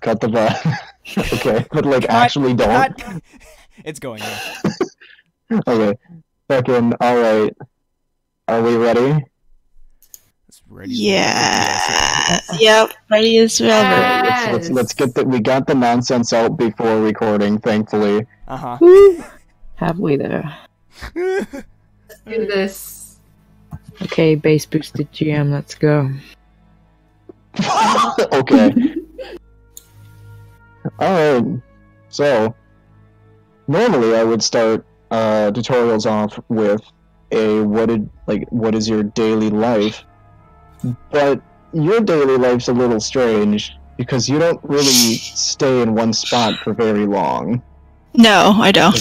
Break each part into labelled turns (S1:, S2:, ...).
S1: Cut the butt. Okay, but like actually don't.
S2: It's going now.
S1: Okay, fucking all right. Are we ready?
S2: It's ready.
S3: Yeah. Yep. Ready as ever.
S1: Let's get that. We got the nonsense out before recording, thankfully.
S2: Uh-huh.
S3: Halfway there.
S4: Let's do this.
S3: Okay, bass boosted GM, let's go.
S1: Okay. Alright. So, normally I would start tutorials off with a what is your daily life? But your daily life's a little strange because you don't really stay in one spot for very long.
S3: No, I don't.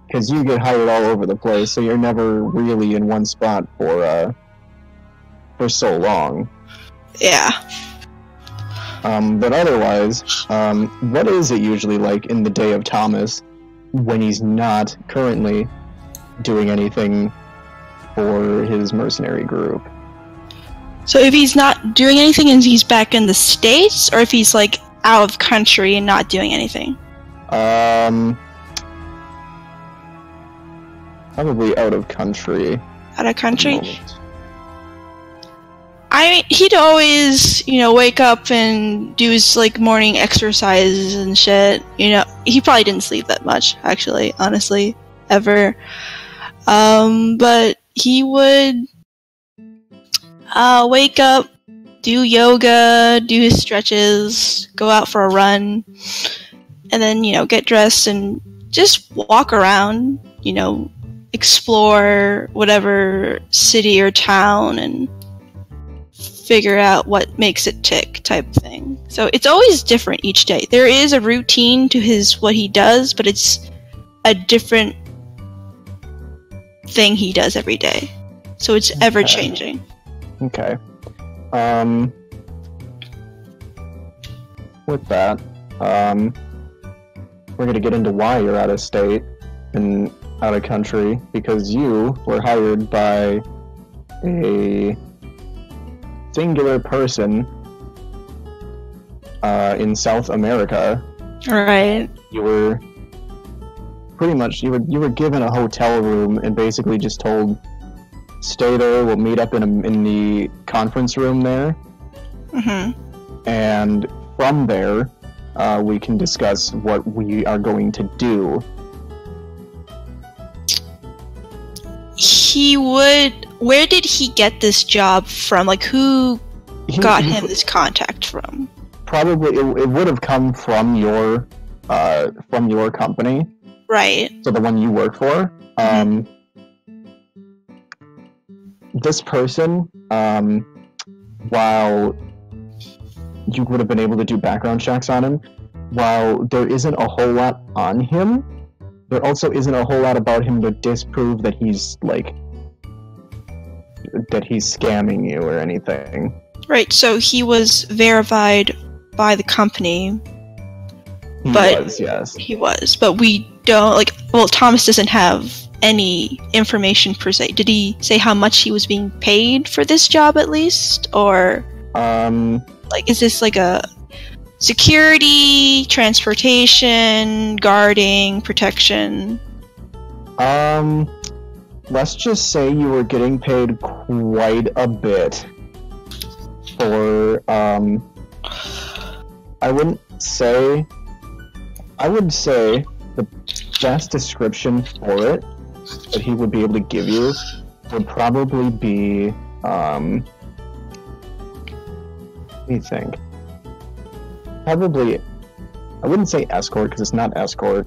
S1: Because you get hired all over the place, so you're never really in one spot for so long.
S3: Yeah.
S1: But otherwise, what is it usually like in the day of Thomas when he's not currently doing anything for his mercenary group?
S5: So if he's not doing anything and he's back in the States, or if he's like out of country and not doing anything?
S1: Probably out of country.
S5: Out of country? He'd always, wake up and do his, morning exercises and shit. He probably didn't sleep that much, actually, honestly, ever. But he would wake up, do yoga, do his stretches, go out for a run, and then, get dressed and just walk around, explore whatever city or town and figure out what makes it tick type thing. So it's always different each day. There is a routine to what he does, but it's a different thing he does every day. So it's ever changing.
S1: Okay. With that, we're gonna get into why you're out of state and out of country, because you were hired by a singular person in South America.
S5: Right.
S1: You were pretty much you were given a hotel room and basically just told, stay there, we'll meet up in the conference room there.
S5: Mm-hmm.
S1: And from there we can discuss what we are going to do.
S5: Where did he get this job from? Who got him this contact from?
S1: Probably it would have come from your company.
S5: Right.
S1: So the one you work for. This person, while you would have been able to do background checks on him, while there isn't a whole lot on him, there also isn't a whole lot about him to disprove that he's scamming you or anything.
S5: Right, so he was verified by the company.
S1: He was, yes.
S5: He was, but we don't, Thomas doesn't have any information per se. Did he say how much he was being paid for this job at least? Or, is this a security, transportation, guarding, protection?
S1: Let's just say you were getting paid quite a bit for, I would say the best description for it that he would be able to give you would probably be, let me think. Probably, I wouldn't say escort because it's not escort,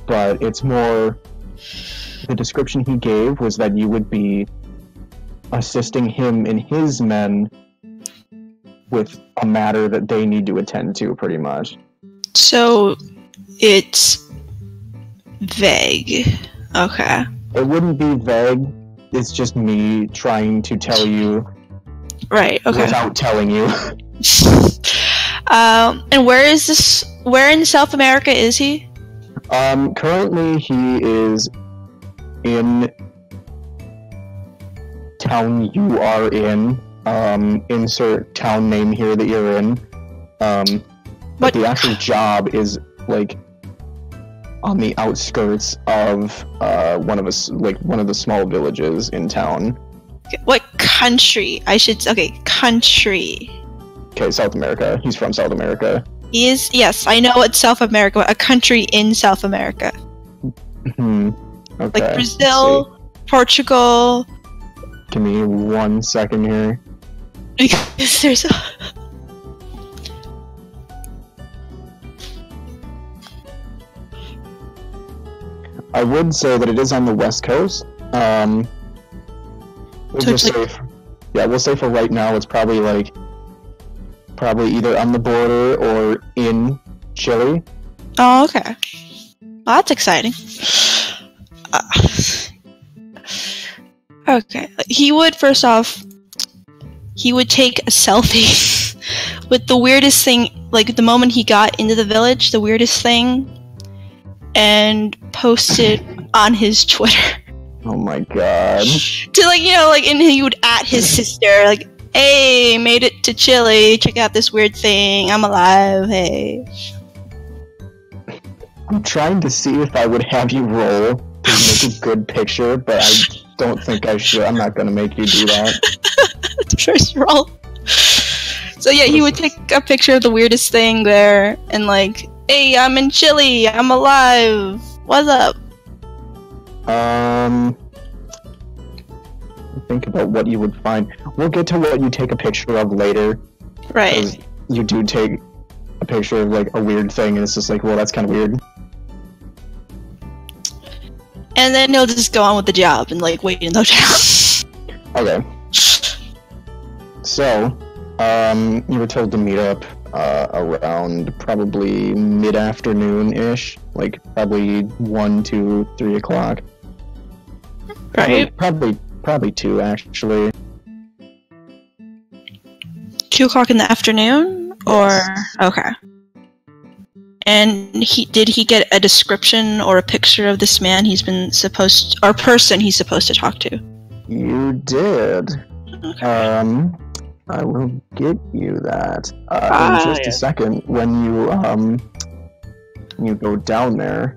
S1: but it's more, the description he gave was that you would be assisting him and his men with a matter that they need to attend to, pretty much.
S5: So, it's vague. Okay.
S1: It wouldn't be vague, it's just me trying to tell you.
S5: Right, okay.
S1: Without telling you.
S5: And where in South America is he?
S1: Currently he is in town you are in. Insert town name here that you're in. But the actual job is like on the outskirts of one of the small villages in town.
S5: What country? Country.
S1: Okay, South America. He's from South America.
S5: Yes, I know it's South America, but a country in South America.
S1: Okay.
S5: Like Brazil, Portugal.
S1: Give me 1 second here.
S5: Because there's
S1: I would say that it is on the west coast. We'll just say, we'll say for right now it's probably either on the border or in Chile.
S5: Oh, okay. Well, that's exciting. Okay. He would take a selfie with the weirdest thing, like the moment he got into the village, the weirdest thing, and post it on his Twitter.
S1: Oh my god.
S5: And he would at his sister, like, hey, made it to Chile, check out this weird thing, I'm alive, hey.
S1: I'm trying to see if I would have you roll to make a good picture, but I don't think I should. I'm not gonna make you do that.
S5: First roll. So yeah, he would take a picture of the weirdest thing there, and like, hey, I'm in Chile, I'm alive, what's up?
S1: Think about what you would find. We'll get to what you take a picture of later.
S5: Right.
S1: You do take a picture of like a weird thing, and it's just like, well, that's kind of weird.
S5: And then he'll just go on with the job and like wait in the hotel.
S1: Okay. So, you were told to meet up around probably mid-afternoon-ish, like probably 1, 2, 3 o'clock.
S5: Right.
S1: Probably 2, actually.
S5: 2 o'clock in the afternoon? Or...
S1: Yes.
S5: Okay. And did he get a description or a picture of this man person he's supposed to talk to?
S1: You did.
S5: Okay.
S1: I will get you that in just a second when you go down there.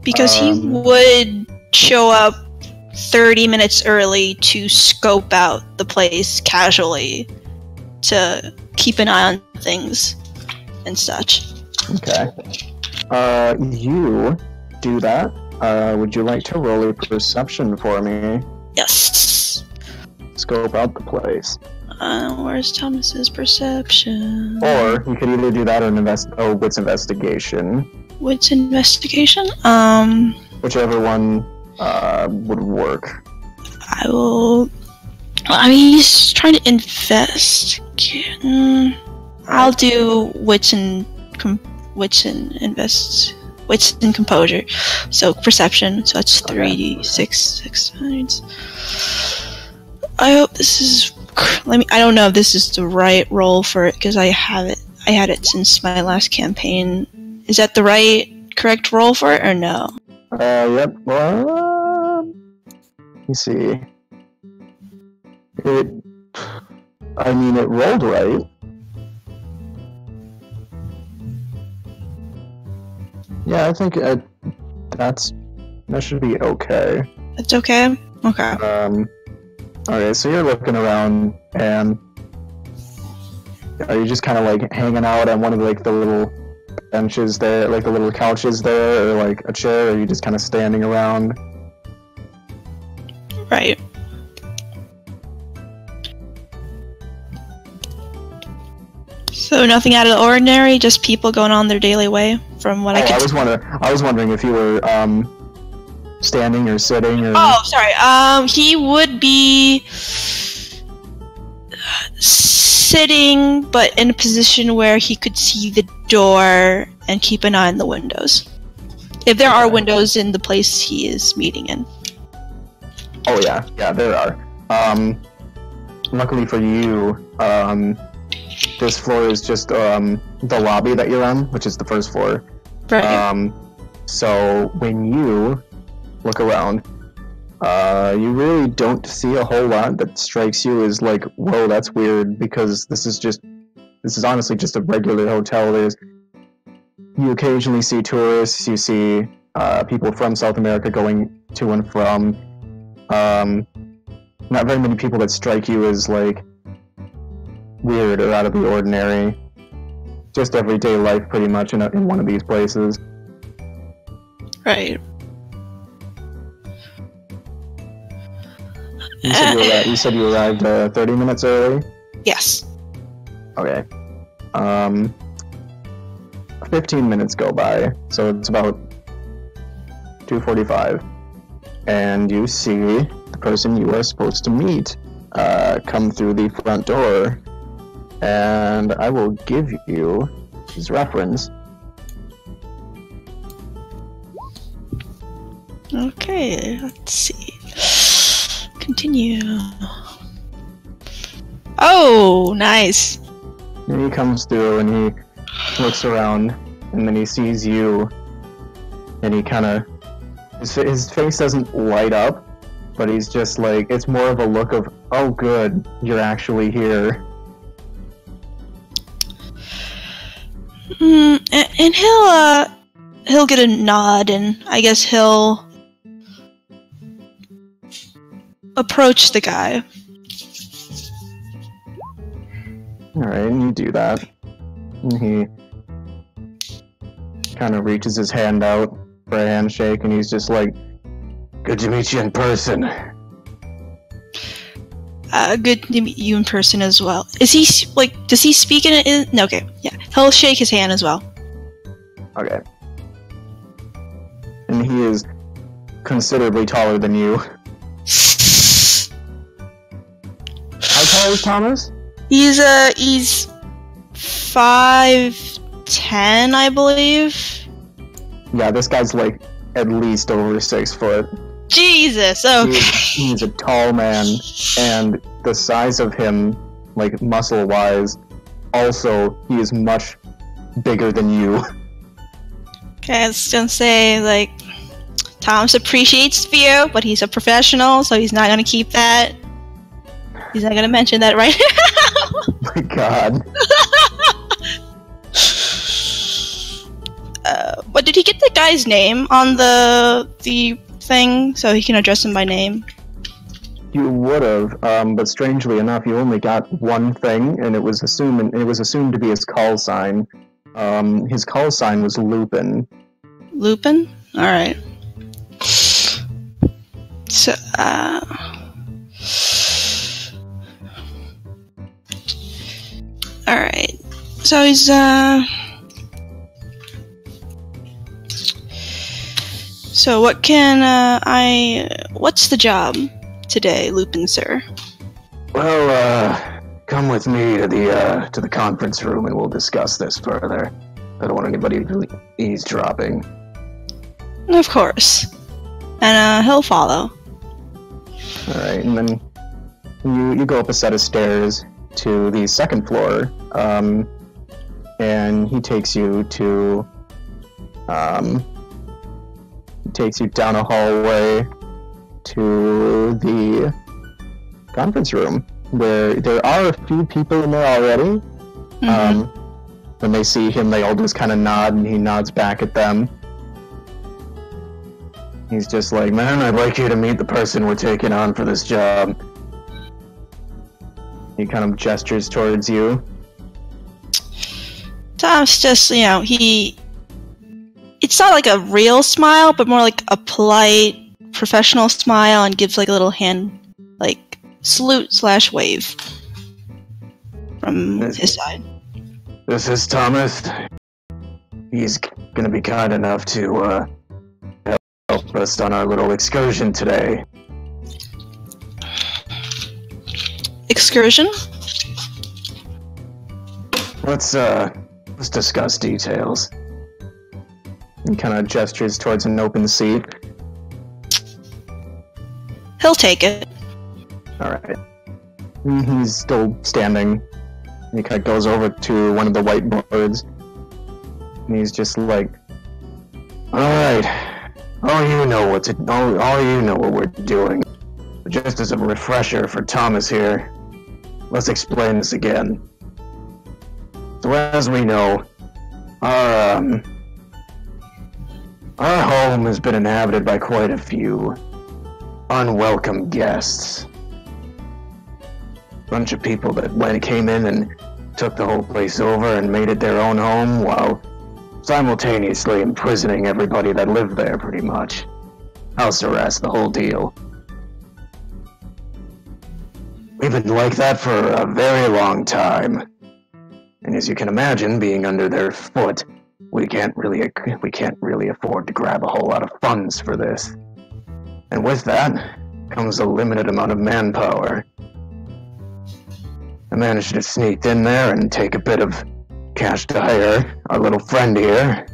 S5: Because he would show up 30 minutes early to scope out the place casually to keep an eye on things and such.
S1: Okay. You do that. Would you like to roll a perception for me?
S5: Yes.
S1: Scope out the place.
S5: Where's Thomas's perception?
S1: Or you could either do that or wits investigation.
S5: Wits investigation?
S1: Whichever one would work.
S5: I will... he's trying to investigate. I'll do wits and composure. So perception. So that's 3d6 6 times. I hope this is. I don't know if this is the right roll for it because I had it since my last campaign. Is that the correct roll for it or no?
S1: Yep. Well, let me see. It rolled right. Yeah, I think that should be okay.
S5: It's okay? Okay.
S1: Okay, so you're looking around, and are you just kind of like hanging out on one of like the little benches there, like the little couches there, or like a chair, or are you just kind of standing around?
S5: Right. So nothing out of the ordinary, just people going on their daily way, from what I could.
S1: I was wondering if you were standing or sitting or.
S5: Oh, sorry. He would be sitting, but in a position where he could see the door and keep an eye on the windows, if there are windows in the place he is meeting in.
S1: Oh yeah, there are. Luckily for you, this floor is just the lobby that you're on, which is the first floor.
S5: Right.
S1: So when you look around, you really don't see a whole lot that strikes you as like, whoa, that's weird, because this is just this is honestly just a regular hotel. You occasionally see tourists, you see people from South America going to and from. Not very many people that strike you as like weird or out of the ordinary. Just everyday life, pretty much, in one of these places.
S5: Right.
S1: You said you arrived 30 minutes early?
S5: Yes.
S1: Okay. 15 minutes go by, so it's about 2:45. And you see the person you are supposed to meet come through the front door. And I will give you his reference.
S5: Okay, let's see. Continue. Oh, nice.
S1: And he comes through and he looks around, and then he sees you, and he kind of... His face doesn't light up, but he's just like... It's more of a look of, oh good, you're actually here.
S5: And he'll get a nod, and I guess he'll approach the guy.
S1: Alright, and you do that. And he kind of reaches his hand out for a handshake, and he's just like, good to meet you in person.
S5: Good to meet you in person as well. Is he, like, does he speak in it? No, okay, yeah. He'll shake his hand as well.
S1: Okay. And he is considerably taller than you. How tall is Thomas?
S5: He's 5'10", I believe.
S1: Yeah, this guy's like at least over 6 foot.
S5: Jesus, okay.
S1: He's a tall man, and the size of him, like muscle-wise, also, he is much bigger than you.
S5: Okay, I was gonna say, like, Thomas appreciates fear, but he's a professional, so he's not gonna keep that. He's not gonna mention that right now.
S1: My god.
S5: But did he get the guy's name on the thing, so he can address him by name?
S1: You would have, but strangely enough, you only got one thing, and it was assumed to be his call sign. His call sign was Lupin.
S5: Lupin? Alright. So, alright. So he's, So what can, what's the job today, Lupin, sir?
S1: Well, come with me to the conference room and we'll discuss this further. I don't want anybody eavesdropping.
S5: Of course. And, he'll follow.
S1: Alright, and then you go up a set of stairs to the second floor, and he takes you to, takes you down a hallway to the conference room, where there are a few people in there already.
S5: Mm-hmm.
S1: When they see him, they all just kind of nod, and he nods back at them. He's just like, man, I'd like you to meet the person we're taking on for this job. He kind of gestures towards you.
S5: Tom's just, you know, it's not like a real smile, but more like a polite, professional smile, and gives like a little hand, like, salute/wave from his side.
S1: This is Thomas. He's gonna be kind enough to help us on our little excursion today.
S5: Excursion?
S1: Let's discuss details. He kind of gestures towards an open seat.
S5: He'll take it.
S1: Alright. He's still standing. He kind of goes over to one of the whiteboards. And he's just like, alright. All you know what we're doing. Just as a refresher for Thomas here, let's explain this again. So as we know, our home has been inhabited by quite a few unwelcome guests. Bunch of people that came in and took the whole place over and made it their own home while simultaneously imprisoning everybody that lived there, pretty much. House arrest, the whole deal. We've been like that for a very long time. And as you can imagine, being under their foot, we can't really afford to grab a whole lot of funds for this. And with that comes a limited amount of manpower. I managed to sneak in there and take a bit of cash to hire our little friend here.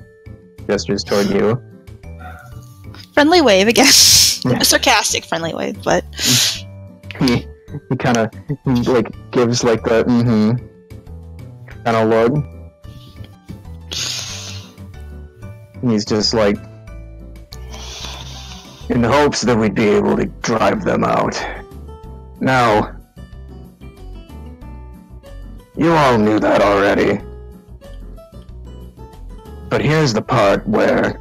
S1: Gestures toward you.
S5: Friendly wave, I guess. A sarcastic friendly wave, but...
S1: He kind of, like, gives, like, the, kind of look. And he's just, like, in the hopes that we'd be able to drive them out. Now, you all knew that already. But here's the part where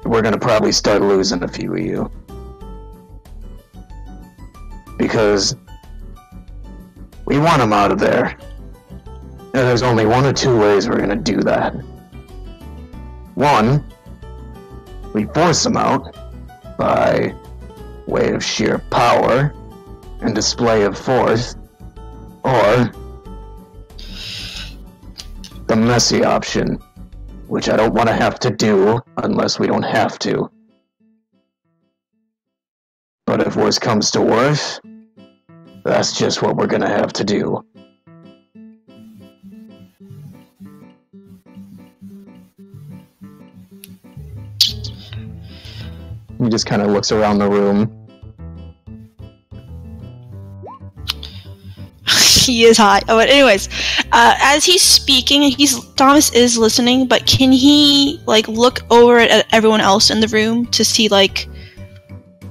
S1: we're gonna probably start losing a few of you. Because we want them out of there. And there's only one or two ways we're gonna do that. One, we force them out by way of sheer power and display of force, or the messy option, which I don't want to have to do unless we don't have to. But if worse comes to worse, that's just what we're gonna have to do. He just kind of looks around the room.
S5: He is hot. Oh, but anyways, as he's speaking, Thomas is listening, but can he, like, look over at everyone else in the room to see, like,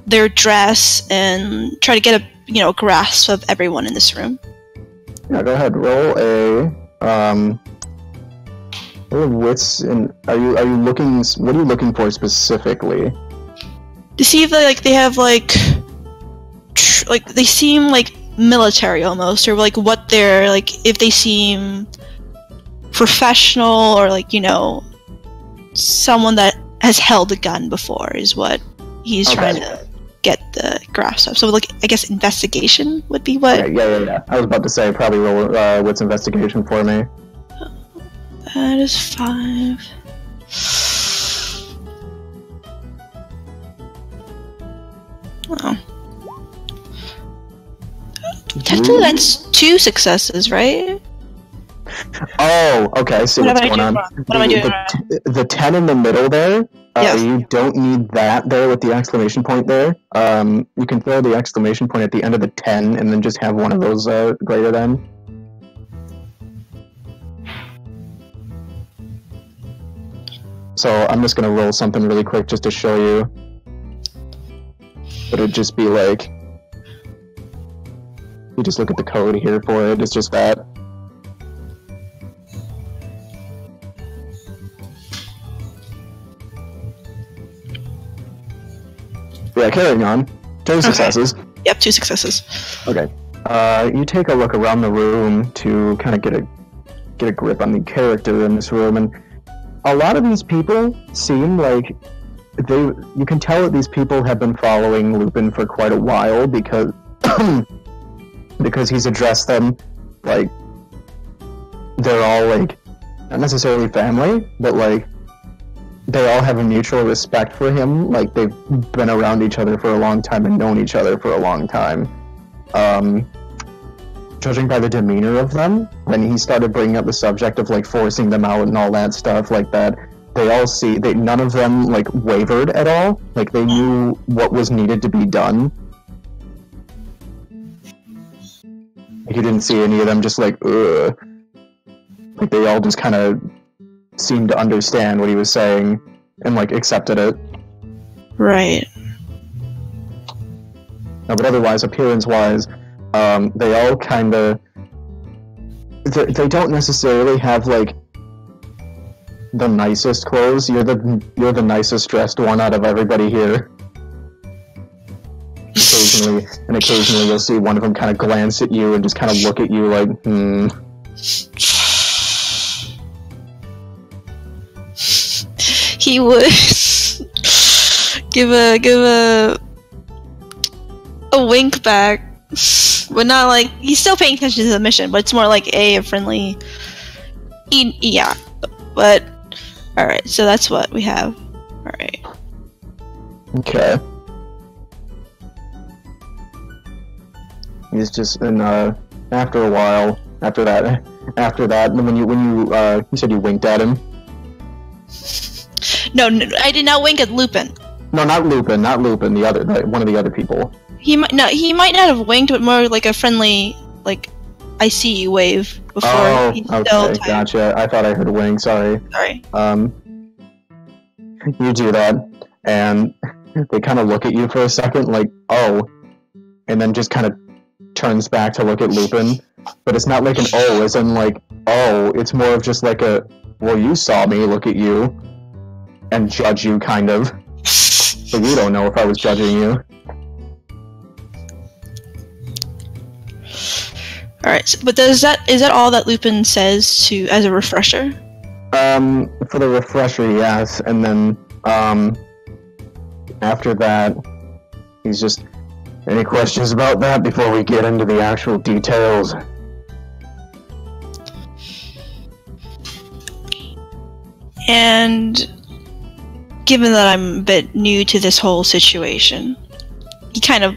S5: their dress and try to get a grasp of everyone in this room?
S1: Yeah, go ahead. Roll a wits. And are you looking? What are you looking for specifically?
S5: To see if they have they seem like military almost, or like what they're like, if they seem professional, or someone that has held a gun before is what he's trying to get the grasp of. So I guess investigation would be what.
S1: Okay, yeah. I was about to say probably roll wits investigation for me.
S5: That is 5. Oh. Technically, that's 2 successes, right?
S1: Oh, okay. I see what's going on.
S5: What am I doing wrong?
S1: The 10 in the middle there,
S5: yes.
S1: You don't need that there with the exclamation point there. You can throw the exclamation point at the end of the 10 and then just have one of those greater than. So I'm just going to roll something really quick just to show you. But it'd just be like... You just look at the code here for it, it's just that. Yeah, carrying on. 2 successes.
S5: Yep, 2 successes.
S1: Okay. You take a look around the room to kind of get a grip on the character in this room, and a lot of these people seem like you can tell that these people have been following Lupin for quite a while because because he's addressed them like they're all like not necessarily family, but like they all have a mutual respect for him. Like they've been around each other for a long time and known each other for a long time. Judging by the demeanor of them, when he started bringing up the subject of like forcing them out and all that stuff like that, none of them like wavered at all. Like they knew what was needed to be done. Like, you didn't see any of them just like, ugh. Like they all just kind of seemed to understand what he was saying and like accepted it.
S5: Right.
S1: No, but otherwise, appearance-wise, they all kind of they don't necessarily have like the nicest clothes. You're the nicest dressed one out of everybody here. Occasionally you'll see one of them kind of glance at you and just kind of look at you like,
S5: He would give a wink back, but not like he's still paying attention to the mission. But it's more like a friendly, yeah. But all right, so that's what we have. All right.
S1: Okay. He's just and after a while, after that, when you said you winked at him.
S5: No, I did not wink at Lupin.
S1: No, not Lupin. The other, one of the other people.
S5: He might not have winked, but more like a friendly, like, I see you wave before he's still tired.
S1: Gotcha. I thought I heard a wink. Sorry. You do that, and they kind of look at you for a second, like, oh, and then just kind of turns back to look at Lupin. But it's not like an oh, as in like, oh. It's more of just like a, well, you saw me look at you and judge you, kind of. But you don't know if I was judging you.
S5: Alright, but is that all that Lupin says as a refresher?
S1: For the refresher, yes, and then, after that, he's just, any questions about that before we get into the actual details?
S5: And given that I'm a bit new to this whole situation, he kind of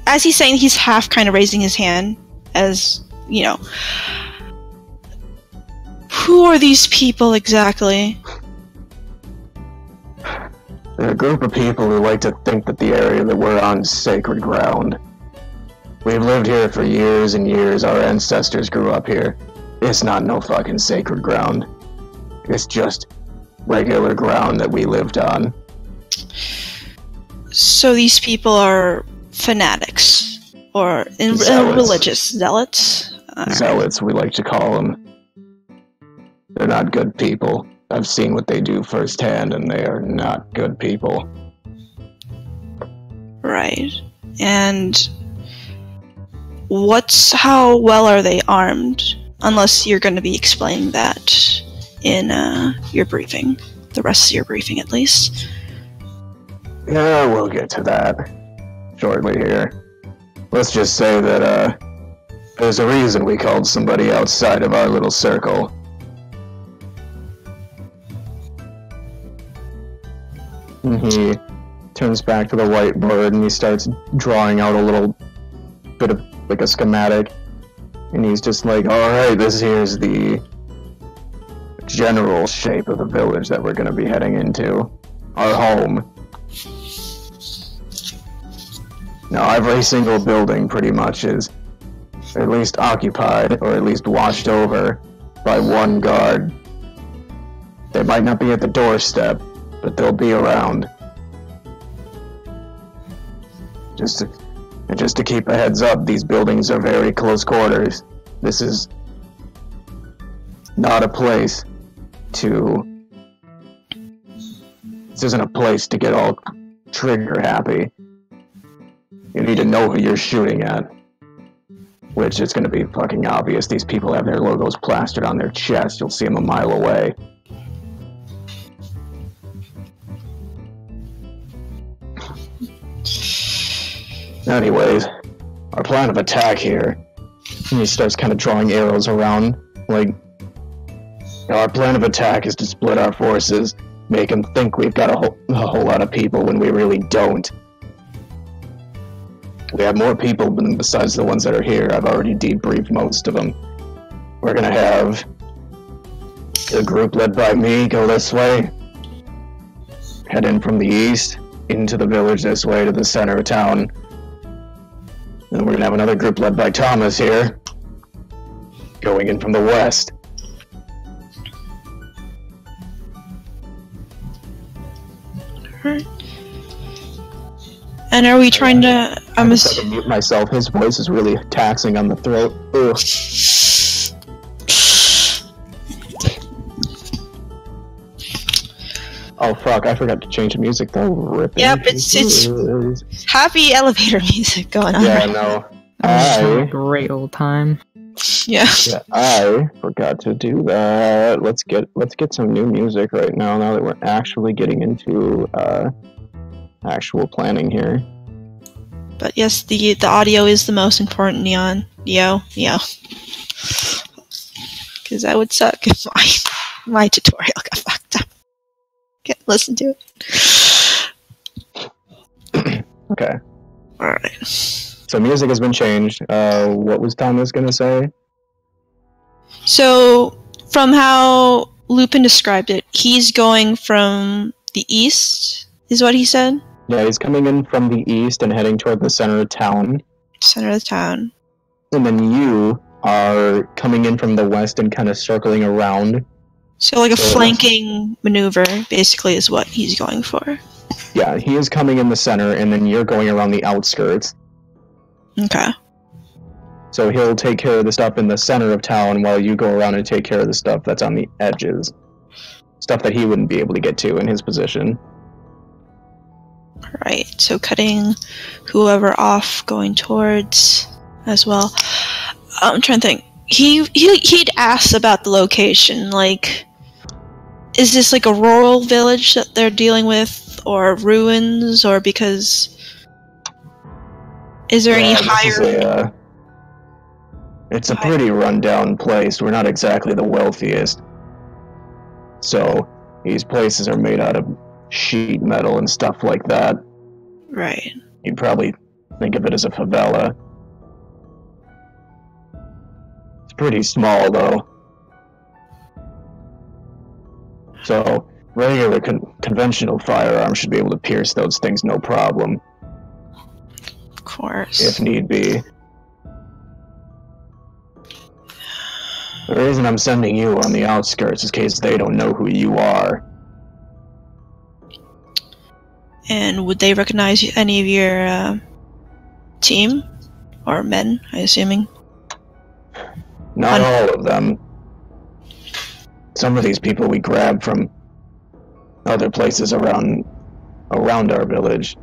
S5: as he's saying, he's half kind of raising his hand as, you know, who are these people exactly?
S1: They're a group of people who like to think that the area that we're on is sacred ground. We've lived here for years and years. Our ancestors grew up here. It's not no fucking sacred ground. It's just regular ground that we lived on.
S5: So these people are fanatics, or religious zealots?
S1: Zealots, we like to call them. They're not good people. I've seen what they do firsthand, and they are not good people.
S5: Right. And how well are they armed? Unless you're going to be explaining that in your briefing. The rest of your briefing, at least.
S1: Yeah, we'll get to that shortly here. Let's just say that, there's a reason we called somebody outside of our little circle. And he turns back to the whiteboard and he starts drawing out a little bit of, like, a schematic. And he's just like, alright, this here's the general shape of the village that we're going to be heading into. Our home. Now, every single building pretty much is at least occupied, or at least watched over, by one guard. They might not be at the doorstep, but they'll be around. Just to keep a heads up, these buildings are very close quarters. This is not a place this isn't a place to get all trigger happy. You need to know who you're shooting at. Which is going to be fucking obvious. These people have their logos plastered on their chest. You'll see them a mile away. Anyways, our plan of attack here. And he starts kind of drawing arrows around, like, our plan of attack is to split our forces, make them think we've got a whole lot of people when we really don't. We have more people besides the ones that are here. I've already debriefed most of them. We're gonna have a group led by me go this way, head in from the east, into the village this way to the center of town. And we're gonna have another group led by Thomas here, going in from the west.
S5: And are we trying to...
S1: I'm just mute myself. His voice is really taxing on the throat. Ugh. Oh fuck! I forgot to change the music though. Ripping
S5: Yep, it's happy elevator music going on.
S1: Yeah,
S5: right
S1: no.
S3: That was a
S1: I
S3: great old time.
S5: Yeah.
S1: I forgot to do that. Let's get some new music right now. Now that we're actually getting into actual planning here.
S5: But yes, the audio is the most important, Neo. Because that would suck if my tutorial got fucked up. Can't listen to it.
S1: Okay.
S5: Alright.
S1: So music has been changed. What was Thomas gonna say?
S5: So, from how Lupin described it, he's going from the east, is what he said?
S1: Yeah, he's coming in from the east and heading toward the center of town.
S5: Center of the town.
S1: And then you are coming in from the west and kind of circling around.
S5: So like a flanking maneuver, basically, is what he's going for.
S1: Yeah, he is coming in the center, and then you're going around the outskirts.
S5: Okay.
S1: So he'll take care of the stuff in the center of town while you go around and take care of the stuff that's on the edges. Stuff that he wouldn't be able to get to in his position.
S5: Right, so cutting whoever off, going towards as well. I'm trying to think. He'd asked about the location, like, is this like a rural village that they're dealing with, or ruins, or because... Is there any higher...
S1: It's a pretty run-down place. We're not exactly the wealthiest. So, these places are made out of sheet metal and stuff like that.
S5: Right.
S1: You'd probably think of it as a favela. It's pretty small, though. So, regular conventional firearms should be able to pierce those things no problem.
S5: Of course.
S1: If need be. The reason I'm sending you on the outskirts is in case they don't know who you are.
S5: And would they recognize any of your team? Or men, I'm assuming?
S1: Not all of them. Some of these people we grabbed from other places around our village.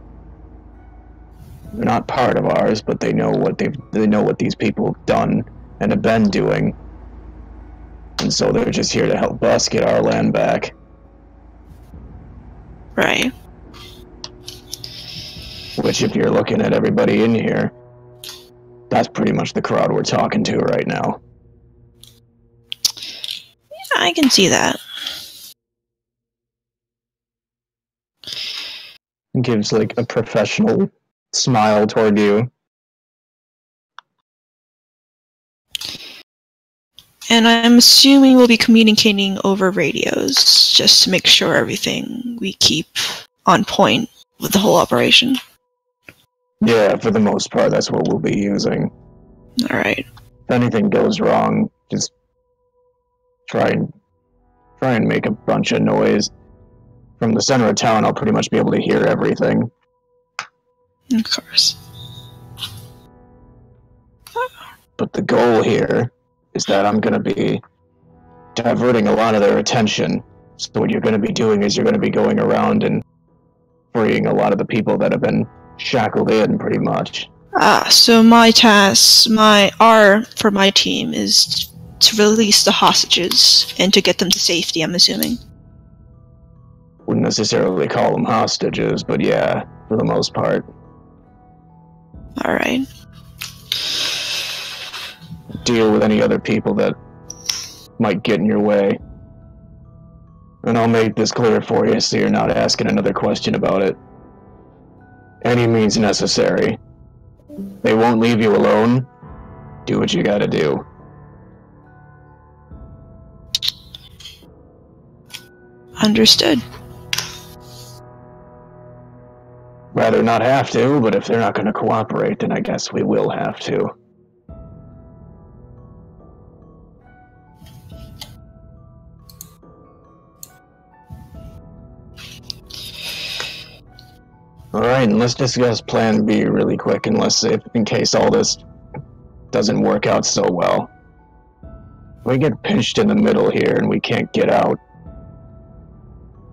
S1: They're not part of ours, but they know what these people have done and have been doing. And so they're just here to help us get our land back.
S5: Right.
S1: Which, if you're looking at everybody in here, that's pretty much the crowd we're talking to right now.
S5: Yeah, I can see that.
S1: Gives, like, a professional smile toward you.
S5: And I'm assuming we'll be communicating over radios, just to make sure everything we keep on point with the whole operation.
S1: Yeah, for the most part, that's what we'll be using.
S5: Alright.
S1: If anything goes wrong, just try and make a bunch of noise. From the center of town, I'll pretty much be able to hear everything.
S5: Of course.
S1: But the goal here is that I'm going to be diverting a lot of their attention. So what you're going to be doing is you're going to be going around and freeing a lot of the people that have been shackled in, pretty much.
S5: So my task, for my team is to release the hostages and to get them to safety, I'm assuming.
S1: Wouldn't necessarily call them hostages, but yeah, for the most part.
S5: Alright.
S1: Deal with any other people that might get in your way. And I'll make this clear for you so you're not asking another question about it. Any means necessary. They won't leave you alone. Do what you gotta do.
S5: Understood.
S1: Rather not have to, but if they're not gonna cooperate, then I guess we will have to. Alright, and let's discuss Plan B really quick, in case all this doesn't work out so well. We get pinched in the middle here and we can't get out.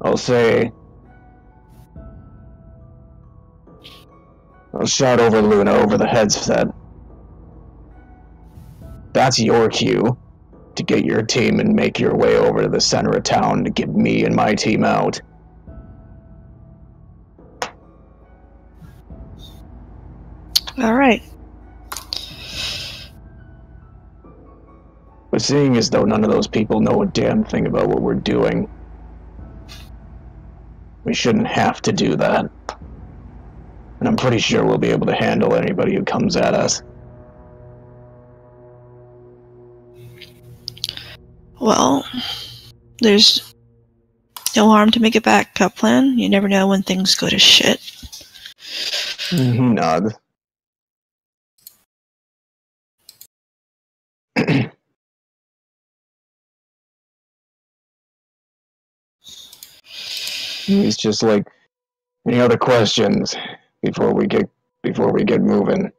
S1: I'll shout over Luna over the headset. That's your cue to get your team and make your way over to the center of town to get me and my team out.
S5: Alright.
S1: But seeing as though none of those people know a damn thing about what we're doing, we shouldn't have to do that. And I'm pretty sure we'll be able to handle anybody who comes at us.
S5: Well, there's no harm to make a backup plan. You never know when things go to shit.
S1: He nods. He's just like, any other questions before we get moving?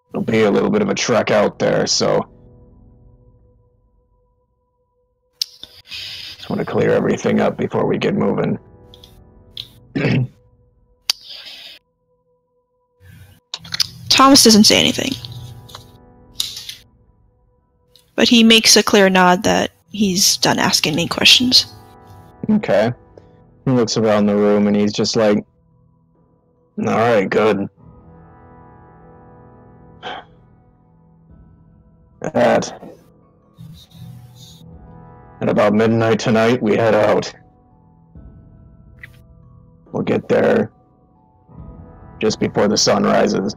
S1: It'll be a little bit of a trek out there, so just want to clear everything up before we get moving.
S5: Thomas doesn't say anything. But he makes a clear nod that he's done asking any questions.
S1: Okay. He looks around the room and he's just like, alright, good. At about midnight tonight, we head out. We'll get there just before the sun rises.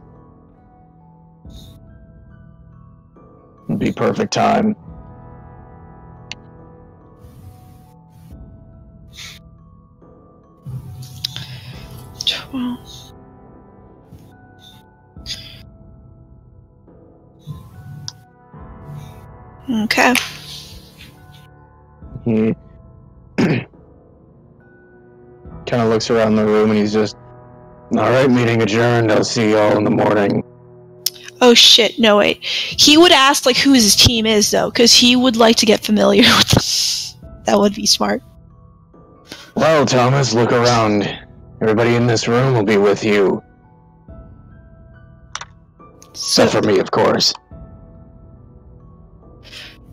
S1: It'll be perfect time.
S5: Okay.
S1: He kind of looks around the room and he's just, alright, meeting adjourned, I'll see y'all in the morning.
S5: Oh shit, no wait. He would ask like who his team is though, because he would like to get familiar with them. That would be smart.
S1: Well, Thomas, look around. Everybody in this room will be with you. Except for me, of course.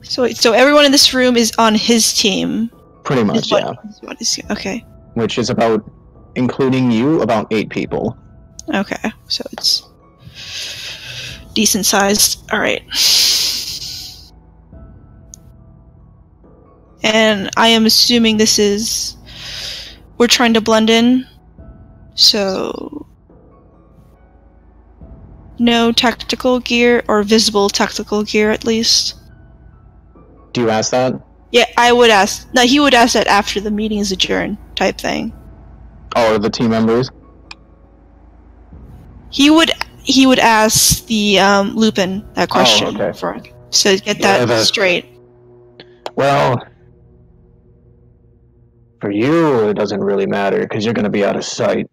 S5: So everyone in this room is on his team.
S1: Pretty much, yeah.
S5: Okay.
S1: Which is about, including you, about 8 people.
S5: Okay, so it's decent sized. Alright. And I am assuming this is... We're trying to blend in. So... No tactical gear, or visible tactical gear at least.
S1: Do you ask that?
S5: Yeah, I would ask. No, he would ask that after the meeting is adjourned, type thing.
S1: Oh, the team members?
S5: He would ask the Lupin that question.
S1: Oh, okay.
S5: So get that straight.
S1: Well, for you, it doesn't really matter, because you're going to be out of sight.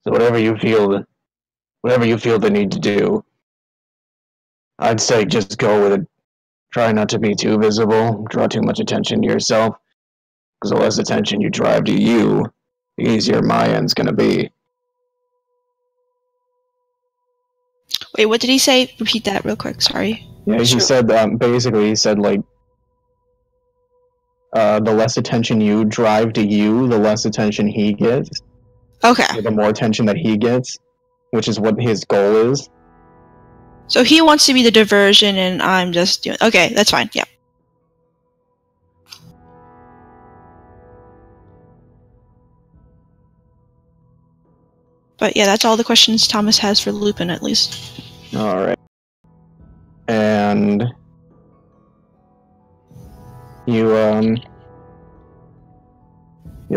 S1: So whatever you feel the need to do, I'd say just go with it. Try not to be too visible, draw too much attention to yourself, because the less attention you drive to you, the easier my end's gonna be.
S5: Wait, what did he say? Repeat that real quick, sorry.
S1: Yeah, he said, basically, he said, like, the less attention you drive to you, the less attention he gets.
S5: Okay.
S1: Or the more attention that he gets, which is what his goal is.
S5: So he wants to be the diversion, and I'm just doing... Okay, that's fine, yeah. But yeah, that's all the questions Thomas has for Lupin, at least.
S1: Alright. And... You,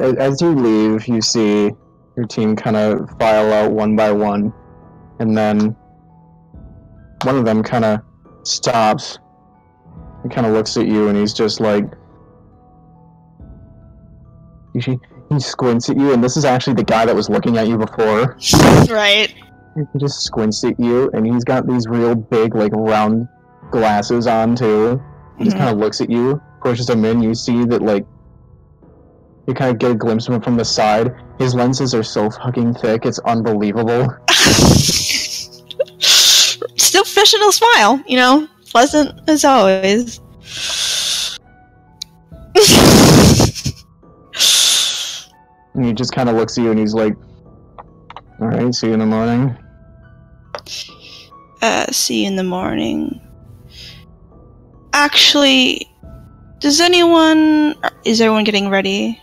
S1: as you leave, you see your team kind of file out one by one, and then one of them kind of stops and kind of looks at you, and he's just like, he squints at you, and this is actually the guy that was looking at you before.
S5: Right.
S1: He just squints at you, and he's got these real big, like, round glasses on, too. He just kind of looks at you, pushes him in, you see that, like, you kind of get a glimpse of him from the side. His lenses are so fucking thick, it's unbelievable.
S5: Still professional smile, you know? Pleasant as always.
S1: And he just kind of looks at you and he's like, alright, see you in the morning.
S5: See you in the morning. Actually, is everyone getting ready?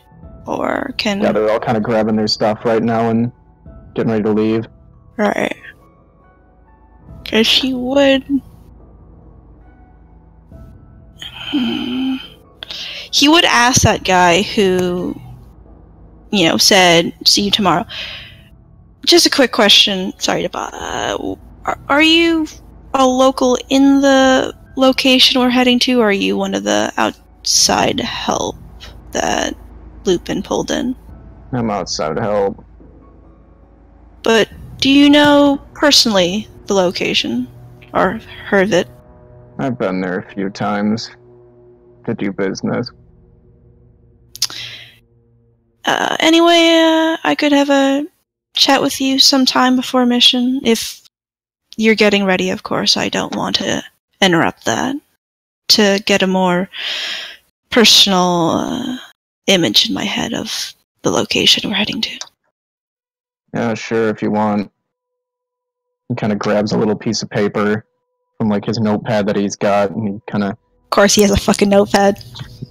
S5: Or can...
S1: Yeah, they're all kind of grabbing their stuff right now and getting ready to leave.
S5: Right. Because he would... He would ask that guy who, you know, said, see you tomorrow. Just a quick question. Sorry to bother. Are you a local in the location we're heading to, or are you one of the outside help that Lupin pulled in?
S1: I'm outside help.
S5: But do you know personally the location? Or heard of it?
S1: I've been there a few times to do business.
S5: Anyway, I could have a chat with you sometime before mission. If you're getting ready, of course. I don't want to interrupt that. To get a more personal image in my head of the location we're heading to.
S1: Yeah, sure, if you want. He kind of grabs a little piece of paper from, like, his notepad that he's got, and he kind of...
S5: Of course, he has a fucking notepad.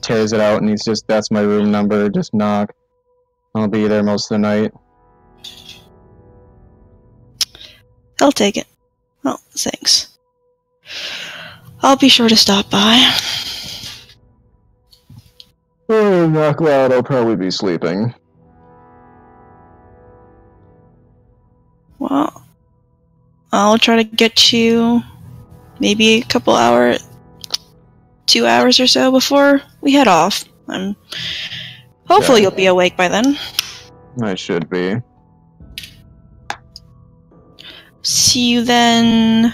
S1: Tears it out, and he's just, that's my room number, just knock. I'll be there most of the night.
S5: I'll take it. Well, thanks. I'll be sure to stop by.
S1: Oh, knock loud, I'll probably be sleeping.
S5: Well, I'll try to get you maybe a couple hours, 2 hours or so before we head off. Hopefully you'll be awake by then.
S1: I should be.
S5: See you then.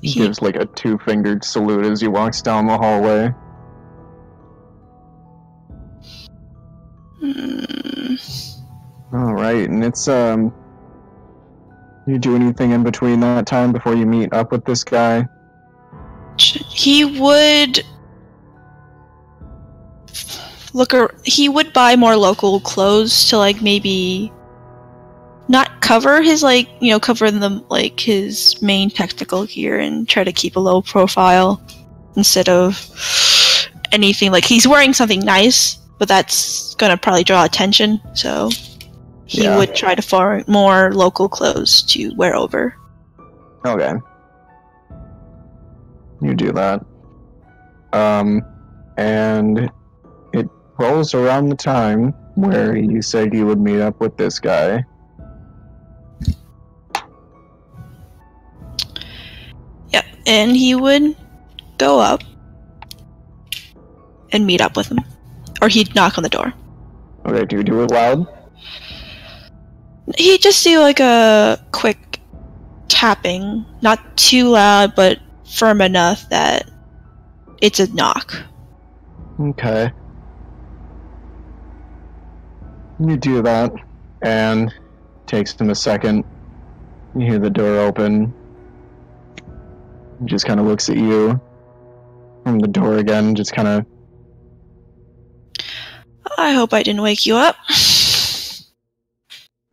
S1: He gives like a 2-fingered salute as he walks down the hallway. Alright, and it's, you do anything in between that time before you meet up with this guy?
S5: He would he would buy more local clothes to, like, maybe not cover his, like, you know, cover them, like, his main technical gear and try to keep a low profile instead of anything. Like, he's wearing something nice, but that's gonna probably draw attention, so he would try to find more local clothes to wear over.
S1: Okay. You do that. And it rolls around the time where you said you would meet up with this guy.
S5: Yep, and he would go up and meet up with him. Or he'd knock on the door.
S1: Okay, do you do it loud?
S5: He'd just do like a quick tapping. Not too loud, but firm enough that it's a knock.
S1: Okay. You do that, and it takes him a second. You hear the door open. He just kind of looks at you from the door again, just kind of...
S5: I hope I didn't wake you up.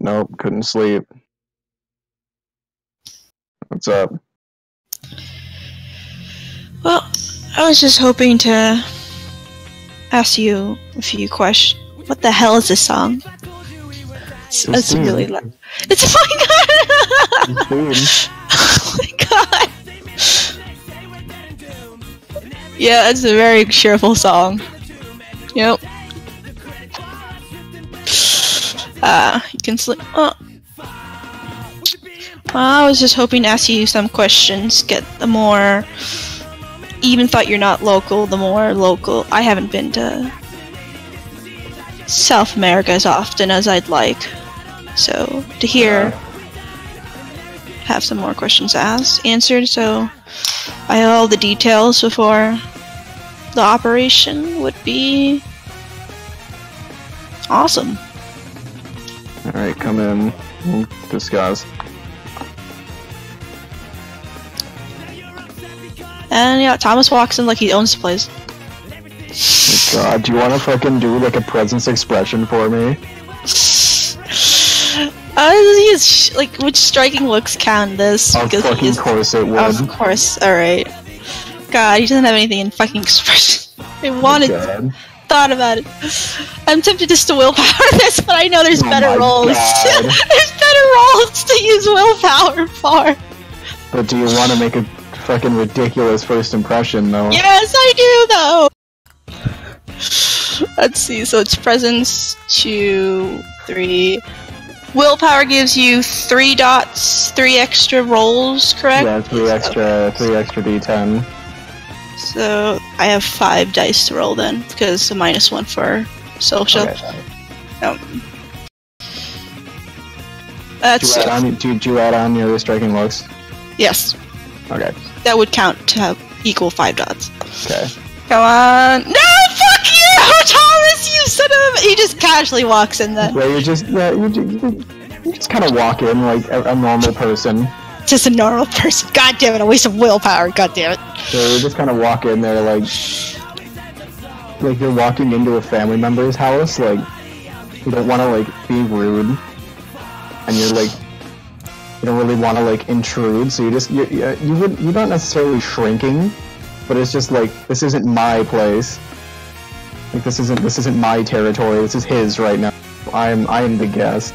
S1: Nope, couldn't sleep. What's up?
S5: Well, I was just hoping to ask you a few questions. What the hell is this song? It's really loud. It's oh my god! Oh my god! Yeah, it's a very cheerful song. Yep. You can sleep. Oh. I was just hoping to ask you some questions. Get the more. Even thought you're not local, the more local. I haven't been to South America as often as I'd like. So, to hear have some more questions answered, so I have all the details before the operation would be awesome.
S1: Alright, come in. We'll discuss.
S5: And yeah, Thomas walks in like he owns the place.
S1: Oh God, do you want to fucking do like a presence expression for me?
S5: Like, which striking looks count this?
S1: Of fucking course it would.
S5: Of course, alright. God, he doesn't have anything in fucking expression. I thought about it. I'm tempted just to willpower this, but I know there's better roles. There's better roles to use willpower for.
S1: But do you want to make a fucking ridiculous first impression, though?
S5: Yes, I do, though! Let's see, so it's presence, 2, 3... Willpower gives you 3 dots, 3 extra rolls, correct?
S1: Yeah, 3 extra d10.
S5: So I have 5 dice to roll then, because a -1 for social.
S1: Okay.
S5: That's
S1: Do you add on your striking looks?
S5: yes.
S1: Okay.
S5: That would count to have equal 5 dots.
S1: Okay.
S5: Come on! No, fuck you, Thomas! You son of a... He just casually walks in then.
S1: Yeah, you just kind of walk in like a normal person.
S5: Just a normal person. God damn it! A waste of willpower. God damn it.
S1: So you just kind of walk in there like you're walking into a family member's house. Like you don't want to like be rude, and you're like you don't really want to like intrude. So you're not necessarily shrinking, but it's just like this isn't my place. Like this isn't my territory. This is his right now. I am the guest.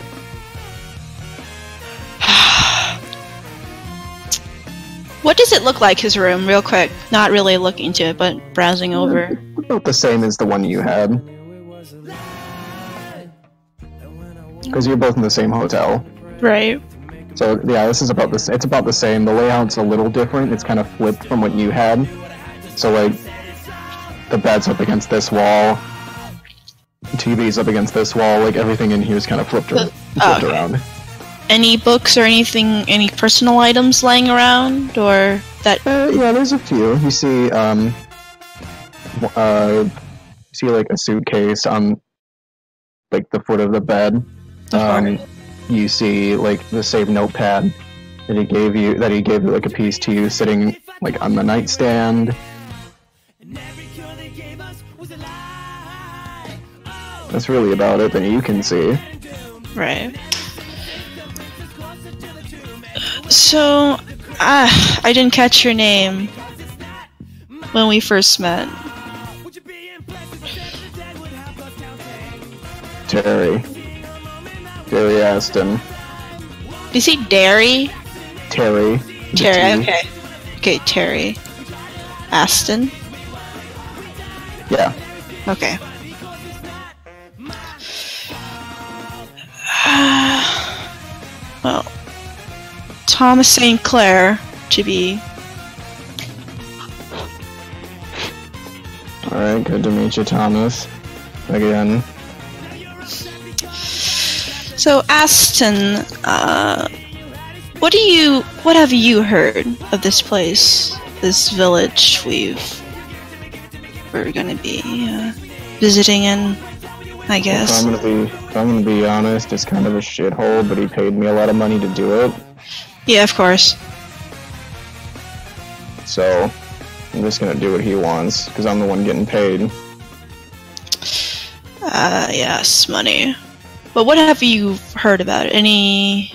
S5: What does it look like, his room, real quick? Not really looking into it, but browsing over.
S1: About the same as the one you had. Because you're both in the same hotel.
S5: Right.
S1: So yeah, this is about it's about the same. The layout's a little different. It's kind of flipped from what you had. So like, the bed's up against this wall. The TV's up against this wall. Like everything in here is kind of flipped around.
S5: Any books or anything, any personal items laying around, or that?
S1: Yeah, there's a few. You see, like a suitcase on, like the foot of the bed. You see like the same notepad that he gave you, like a piece to you, sitting like on the nightstand. That's really about it that you can see.
S5: Right. So, I didn't catch your name when we first met.
S1: Terry Aston.
S5: Did you say Derry?
S1: Terry,
S5: okay. Okay, Terry. Aston?
S1: Yeah.
S5: Okay. Well, Thomas St. Clair, to be.
S1: Alright, good to meet you, Thomas. Again.
S5: So, Aston, what have you heard of this place, this village we're gonna be visiting in, I guess?
S1: If I'm gonna be honest, it's kind of a shithole, but he paid me a lot of money to do it.
S5: Yeah, of course.
S1: So, I'm just gonna do what he wants, because I'm the one getting paid.
S5: Yes, money. But what have you heard about it? Any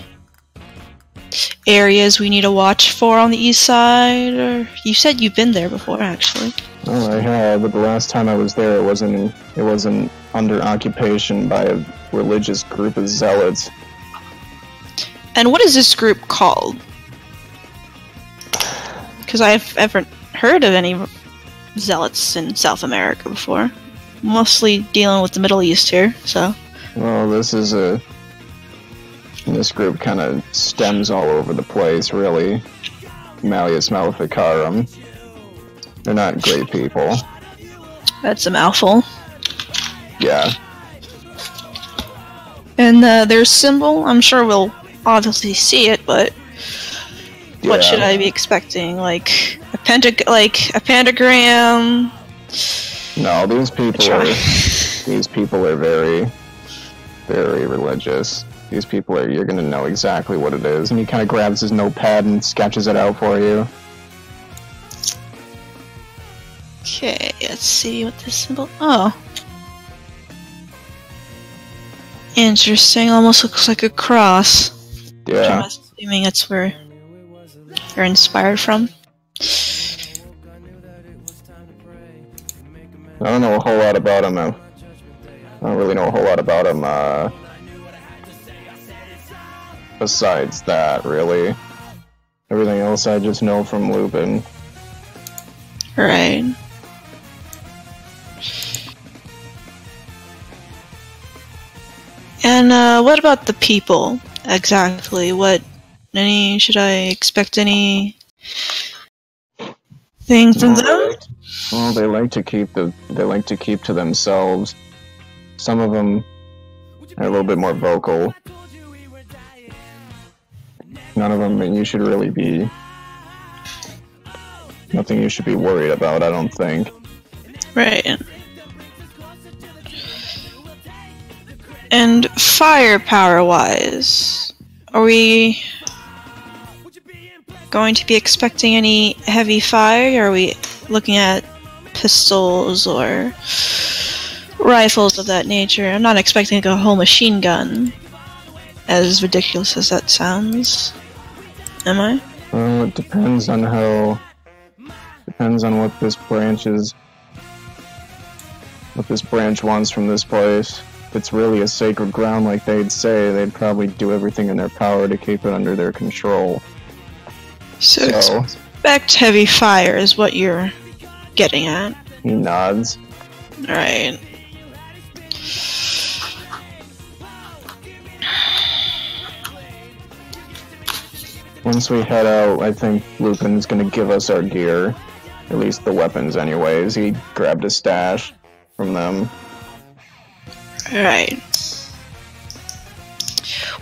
S5: areas we need to watch for on the east side? Or you said you've been there before, actually.
S1: Well, I have, but the last time I was there, it wasn't under occupation by a religious group of zealots.
S5: And what is this group called? Because I've ever heard of any zealots in South America before. Mostly dealing with the Middle East here, so.
S1: Well, this group kind of stems all over the place, really. Malleus Maleficarum. They're not great people.
S5: That's a mouthful.
S1: Yeah.
S5: And their symbol, I'm sure we'll obviously see it, but What should I be expecting? Like a pentagram?
S1: No, these people are very, very religious. These people are, you're gonna know exactly what it is. And he kind of grabs his notepad and sketches it out for you.
S5: Okay, let's see what this symbol. Oh. Interesting, almost looks like a cross.
S1: Yeah.
S5: I'm assuming that's where you're inspired from.
S1: I don't know a whole lot about him. I don't really know a whole lot about him, besides that, really. Everything else I just know from Lupin.
S5: Right. And, what about the people, exactly? Should I expect any things from them?
S1: Well, they like to keep to themselves. Some of them are a little bit more vocal. None of them, and you should really be... Nothing you should be worried about, I don't think.
S5: Right. And firepower-wise, are we going to be expecting any heavy fire? Or are we looking at pistols or rifles of that nature? I'm not expecting a whole machine gun, as ridiculous as that sounds. Am I?
S1: Well, it depends on how... Depends on what this branch wants from this place. If it's really a sacred ground like they'd say, they'd probably do everything in their power to keep it under their control.
S5: So expect heavy fire is what you're getting at.
S1: He nods.
S5: Alright.
S1: Once we head out, I think Lupin's gonna give us our gear. At least the weapons anyways. He grabbed a stash from them.
S5: Right.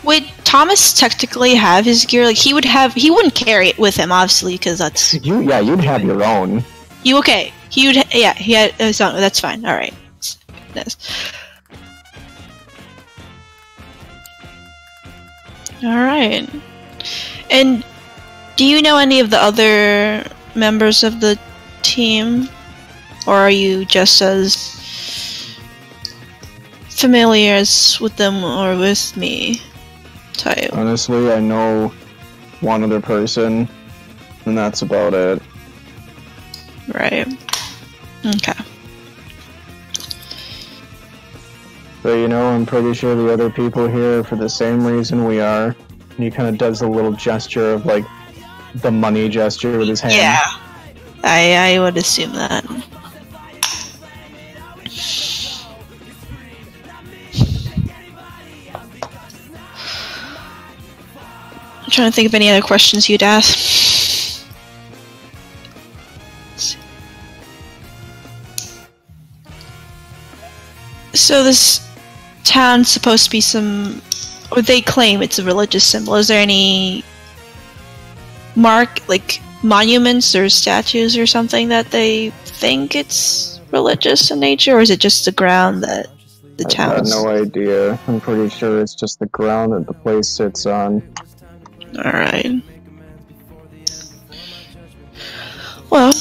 S5: Would Thomas technically have his gear? Like, he wouldn't carry it with him, obviously, because that's...
S1: You'd have your own.
S5: Okay. He had his own. That's fine. Alright. Nice. Alright. And do you know any of the other members of the team? Or are you just as familiar as with them or with me type?
S1: Honestly, I know one other person, and that's about it.
S5: Right. Okay.
S1: But you know, I'm pretty sure the other people here are for the same reason we are. And he kind of does a little gesture of, like, the money gesture with his hand.
S5: Yeah. I would assume that. I'm trying to think of any other questions you'd ask. So this town's supposed to be or they claim it's a religious symbol. Is there any monuments or statues or something that they think it's religious in nature, or is it just the ground that the town?
S1: I have no idea. I'm pretty sure it's just the ground that the place sits on.
S5: Alright. Well,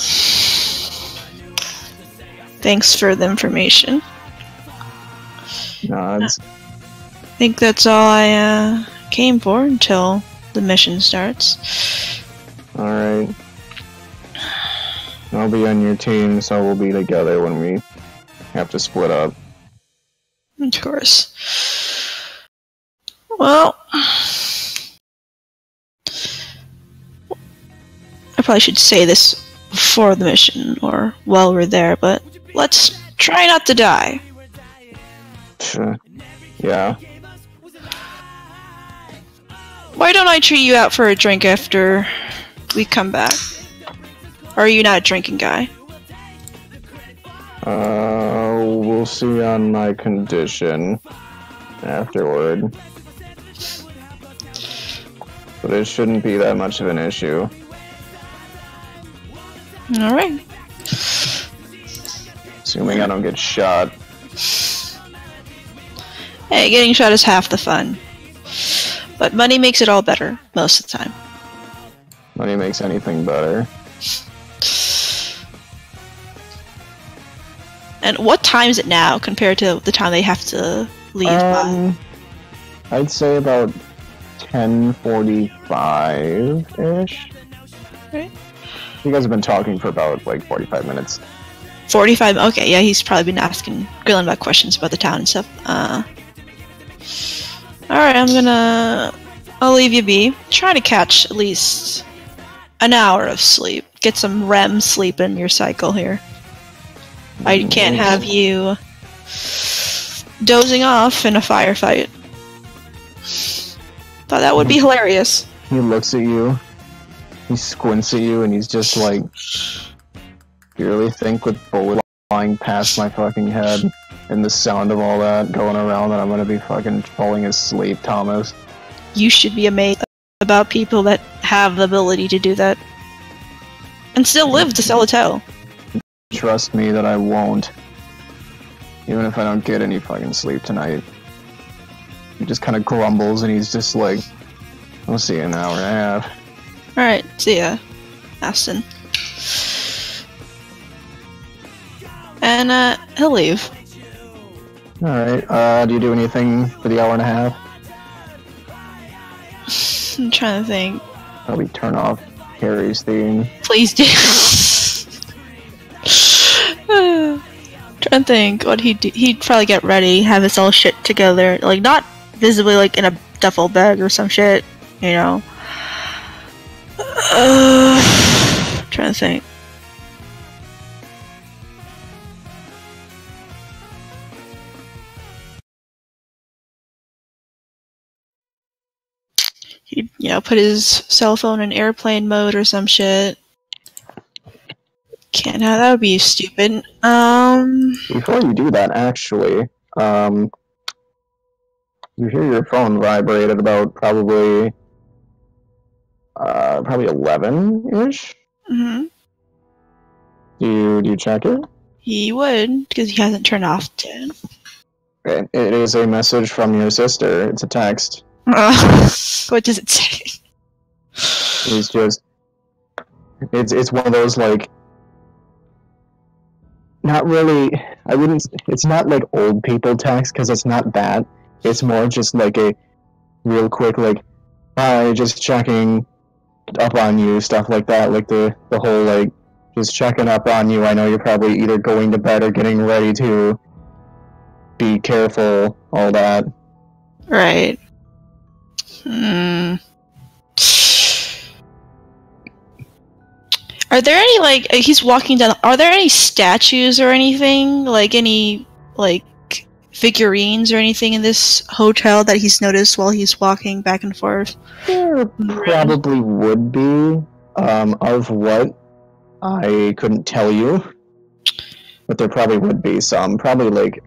S5: thanks for the information.
S1: Nods.
S5: I think that's all I came for until the mission starts.
S1: Alright. I'll be on your team, so we'll be together when we have to split up.
S5: Of course. Well, I probably should say this before the mission or while we're there, but let's try not to die.
S1: Sure. Yeah.
S5: Why don't I treat you out for a drink after we come back? Or are you not a drinking guy?
S1: We'll see on my condition afterward. but it shouldn't be that much of an issue.
S5: Alright.
S1: Assuming I don't get shot.
S5: Hey, getting shot is half the fun. But money makes it all better, most of the time.
S1: Money makes anything better.
S5: And what time is it now compared to the time they have to leave by?
S1: I'd say about 10:45-ish.
S5: Right.
S1: You guys have been talking for about, like, 45 minutes.
S5: 45? Okay, yeah, he's probably been grilling about questions about the town and stuff. Alright, I'll leave you be. Try to catch at least an hour of sleep. Get some REM sleep in your cycle here. I can't have you dozing off in a firefight. Thought that would be hilarious.
S1: He looks at you, he squints at you, and he's just like, you really think with bullets flying past my fucking head and the sound of all that going around that I'm gonna be fucking falling asleep, Thomas?
S5: You should be amazed about people that have the ability to do that. And still live to sell a tale.
S1: Trust me that I won't. Even if I don't get any fucking sleep tonight. He just kind of grumbles and he's just like, I'll see you in an hour and a half.
S5: Alright, see ya, Aston. And, he'll leave.
S1: Alright, do you do anything for the hour and a half?
S5: I'm trying to think.
S1: Probably turn off Harry's theme.
S5: Please do. Trying to think what he'd do. He'd probably get ready, have his all shit together, like not visibly like in a duffel bag or some shit, you know. Trying to think. He'd, put his cell phone in airplane mode or some shit. Can't have that would be stupid.
S1: Before you do that, actually, you hear your phone vibrate at about probably 11-ish.
S5: Mm-hmm.
S1: Do you check it?
S5: He would, because he hasn't turned off yet.
S1: Okay. It is a message from your sister. It's a text.
S5: What does it say?
S1: It's just, it's one of those, like, not really, it's not like old people text, because it's not that. It's more just like a real quick, like, hi, just checking up on you, stuff like that. Like the whole, like, just checking up on you. I know you're probably either going to bed or getting ready to. Be careful, all that.
S5: Right. Are there any, like, he's walking down, are there any statues or anything? Like, any, like, figurines or anything in this hotel that he's noticed while he's walking back and forth?
S1: There probably would be. Of what? I couldn't tell you. But there probably would be some. Probably, like,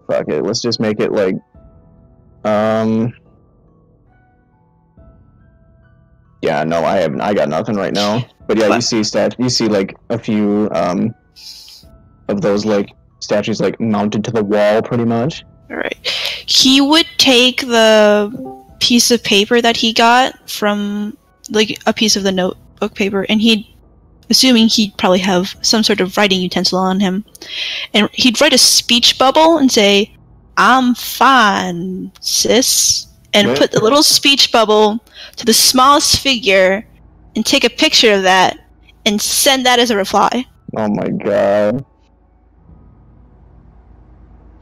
S1: fuck it, let's just make it, like, yeah, no, I got nothing right now. But yeah, you see like a few of those like statues like mounted to the wall pretty much. Alright.
S5: He would take the piece of paper that he got from like a piece of the notebook paper and assuming he'd probably have some sort of writing utensil on him. And he'd write a speech bubble and say, "I'm fine, sis." And put the little speech bubble to the smallest figure and take a picture of that and send that as a reply.
S1: Oh my god.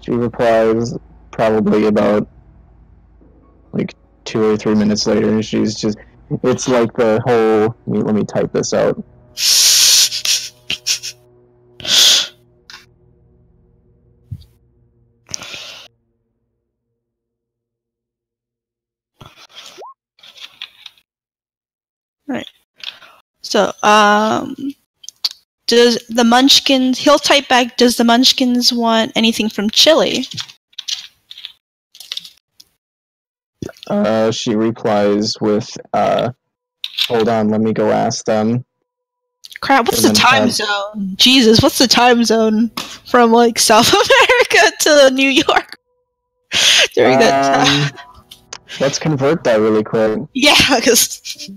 S1: She replies probably about like 2 or 3 minutes later and she's just, it's like the whole, let me type this out.
S5: Right. So, does the Munchkins, he'll type back, does the Munchkins want anything from Chile?
S1: She replies with, hold on, let me go ask them.
S5: Crap, what's
S1: And
S5: the
S1: then
S5: time
S1: have-
S5: zone? Jesus, what's the time zone from, like, South America to New York? During that time.
S1: Let's convert that really quick.
S5: Yeah, because...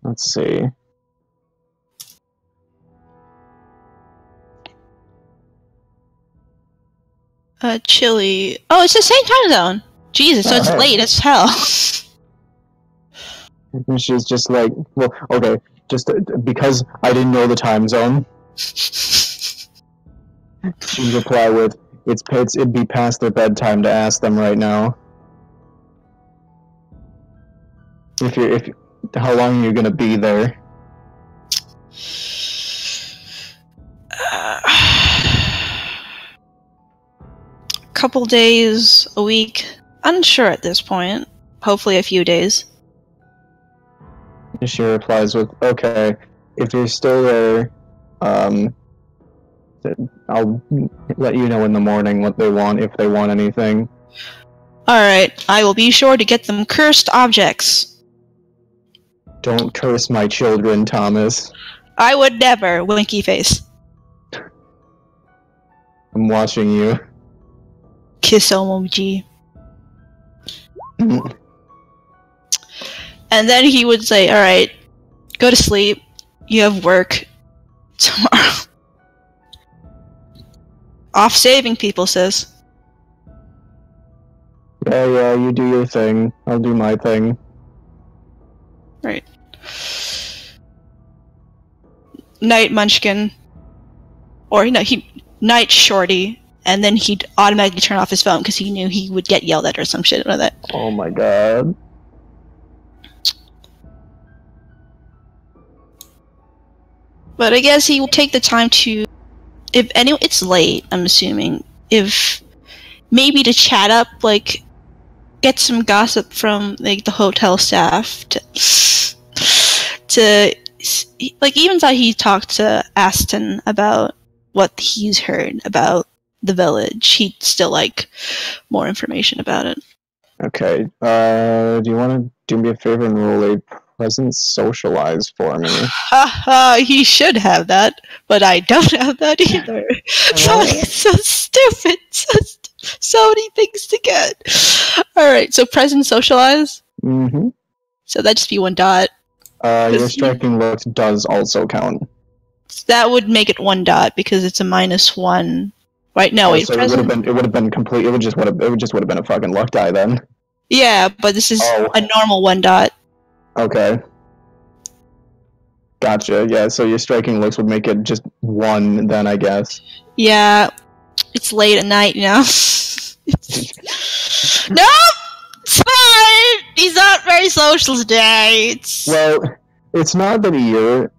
S1: Let's see.
S5: Chile. Oh, it's the same time zone. Jesus, so it's
S1: Alright.
S5: late as hell.
S1: And she's just like, well, okay, just because I didn't know the time zone. She'd reply with, it'd be past their bedtime to ask them right now. How long are you gonna be there?
S5: Couple days, a week. Unsure at this point. Hopefully a few days.
S1: And she replies with, okay, if you're still there, I'll let you know in the morning what they want, if they want anything.
S5: Alright, I will be sure to get them cursed objects.
S1: Don't curse my children, Thomas.
S5: I would never, winky face.
S1: I'm watching you.
S5: Kiss emoji. And then he would say, alright, go to sleep. You have work tomorrow. Off saving people, sis.
S1: Yeah, you do your thing. I'll do my thing.
S5: Right. Night Munchkin. Or, Night Shorty. And then he'd automatically turn off his phone because he knew he would get yelled at or some shit like that.
S1: Oh my god.
S5: But I guess he will take the time to, it's late, I'm assuming, if maybe to chat up, like, get some gossip from, like, the hotel staff to like, even though he talked to Aston about what he's heard about the village, he'd still like more information about it.
S1: Okay, do you want to do me a favor and roll a presence socialize for me?
S5: Haha, he should have that, but I don't have that either. So stupid. So many things to get. Alright, so present socialize?
S1: Mm-hmm.
S5: So that'd just be 1 dot.
S1: Your striking looks does also count.
S5: That would make it 1 dot because it's a -1. Right, no, wait,
S1: So
S5: present?
S1: it would have been complete. It just would have been a fucking luck die then.
S5: Yeah, but this is a normal 1 dot.
S1: Okay. Gotcha. Yeah. So your striking looks would make it just 1 then, I guess.
S5: Yeah, it's late at night, No! It's fine! He's not very social today.
S1: Well, it's not that you're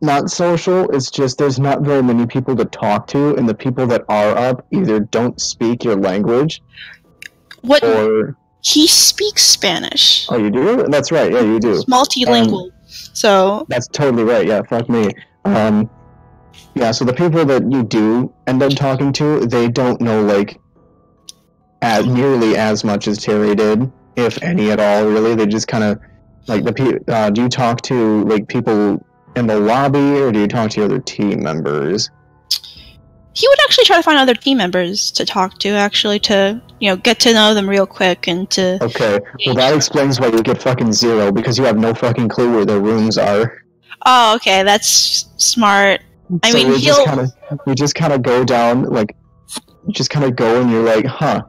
S1: not social, it's just there's not very many people to talk to, and the people that are up either don't speak your language, or...
S5: He speaks Spanish.
S1: Oh, you do? That's right, yeah, you do.
S5: It's multilingual, so...
S1: That's totally right, yeah, fuck me. Yeah, so the people that you do end up talking to, they don't know, like, nearly as much as Terry did, if any at all, really. They just kind of, like, do you talk to, like, people in the lobby, or do you talk to other team members?
S5: He would actually try to find other team members to talk to, actually, to, get to know them real quick, and to...
S1: Okay, well that explains why you get fucking 0, because you have no fucking clue where their rooms are.
S5: Oh, okay, that's smart. I mean,
S1: you just kind of go down, like, you just kind of go and you're like, huh,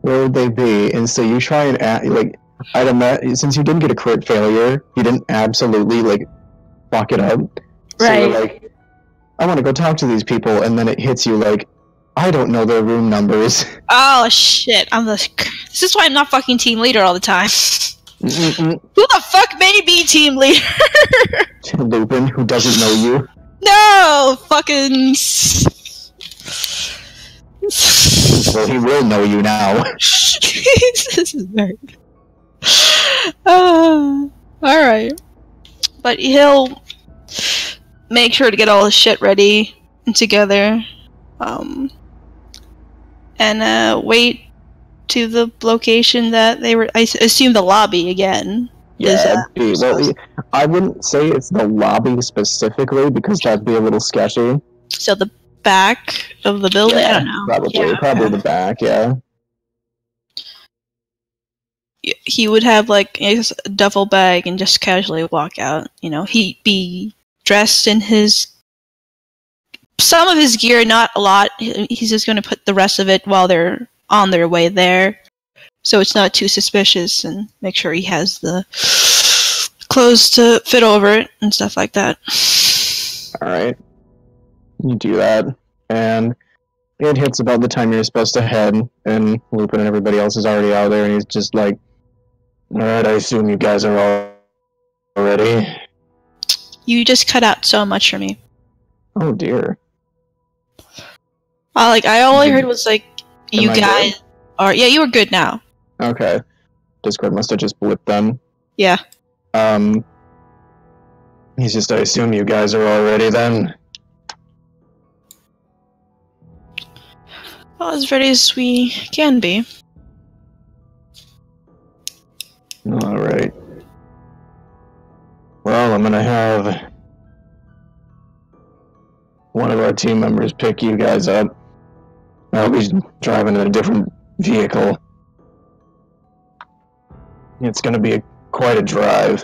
S1: where would they be? And so you try and, I'd imagine, since you didn't get a crit failure, you didn't absolutely, like, fuck it up. So
S5: right.
S1: You're like, I want to go talk to these people, and then it hits you like, I don't know their room numbers.
S5: Oh, shit, this is why I'm not fucking team leader all the time.
S1: Mm-mm-mm.
S5: Who the fuck may be team leader?
S1: Lupin, who doesn't know you.
S5: No! Fucking...
S1: Well, he will know you now.
S5: This is very... Alright. But he'll make sure to get all his shit ready and together. and wait to the location that they were. I assume the lobby again.
S1: Yeah, I wouldn't say it's the lobby specifically because that'd be a little sketchy.
S5: So the back of the building.
S1: Yeah,
S5: I don't know.
S1: Probably the back. Yeah.
S5: He would have like a duffel bag and just casually walk out. You know, he'd be dressed in some of his gear, not a lot. He's just going to put the rest of it while they're on their way there, so it's not too suspicious, and make sure he has the clothes to fit over it and stuff like that.
S1: All right, you do that, and it hits about the time you're supposed to head, and Lupin and everybody else is already out there, and he's just like, all right, I assume you guys are all ready.
S5: You just cut out so much for me.
S1: Oh dear.
S5: I only heard was like, you
S1: Am I
S5: guys
S1: good?
S5: are. Yeah, you were good now.
S1: Okay. Discord must have just blipped then.
S5: Yeah.
S1: He's just, I assume you guys are all ready then.
S5: Well, as ready as we can be.
S1: Alright. Well, I'm gonna have one of our team members pick you guys up. I'll be driving in a different vehicle. It's gonna be quite a drive.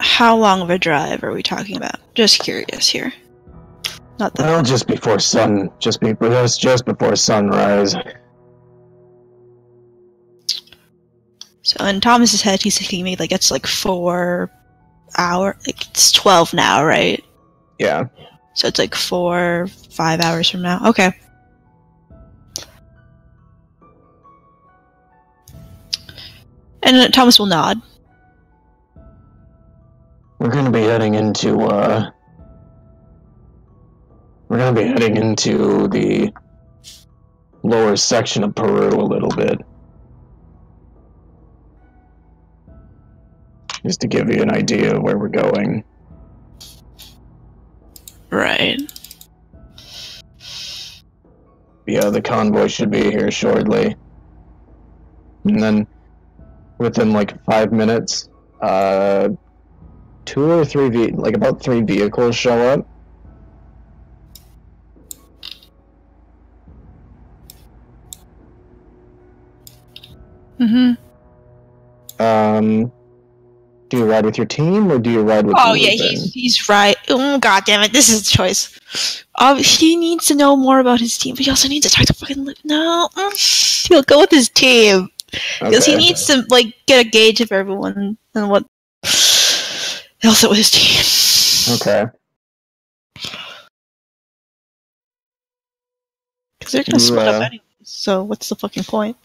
S5: How long of a drive are we talking about? Just curious here. Not that.
S1: Well, just before sunrise.
S5: So in Thomas's head, he's thinking maybe like it's like 4 hour. Like it's 12 now, right?
S1: Yeah.
S5: So it's like 4-5 hours from now. Okay. And Thomas will nod.
S1: We're gonna be heading into the lower section of Peru a little bit. Just to give you an idea of where we're going.
S5: Right.
S1: Yeah, the convoy should be here shortly. And then, within like 5 minutes, about 3 vehicles show up.
S5: Mm-hmm.
S1: Do you ride with your team, or do you ride with
S5: Oh
S1: Lupin?
S5: yeah, he's right. Oh god damn it, this is the choice. He needs to know more about his team, but he also needs to talk to fucking No, he'll go with his team because he needs to like get a gauge of everyone and what. He'll sit with his team.
S1: Okay.
S5: Because they're gonna split up anyway. So what's the fucking point?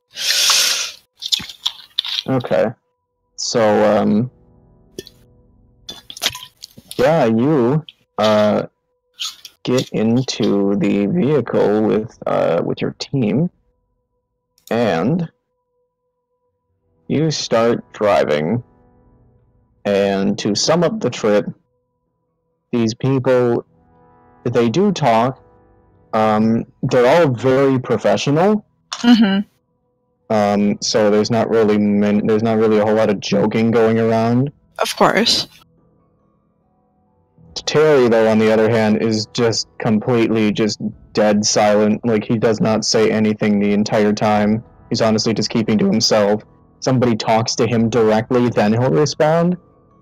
S1: Okay. So yeah, you get into the vehicle with your team, and you start driving. And to sum up the trip, these people, they do talk. They're all very professional.
S5: Mm-hmm.
S1: So there's not really a whole lot of joking going around.
S5: Of course.
S1: Terry, though, on the other hand, is just completely just dead silent. Like, he does not say anything the entire time. He's honestly just keeping to himself. Somebody talks to him directly, then he'll respond.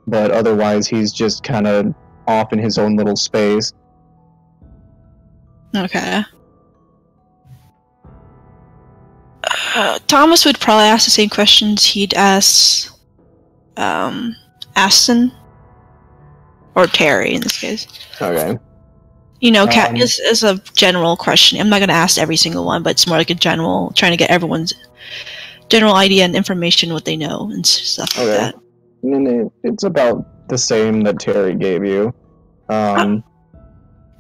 S1: But otherwise, he's just kind of off in his own little space.
S5: Okay. Thomas would probably ask the same questions he'd ask Aston. Or Terry, in this case.
S1: Okay.
S5: You know, is a general question. I'm not going to ask every single one, but it's more like a general, trying to get everyone's general idea and information, what they know, and stuff like that.
S1: And it's about the same that Terry gave you.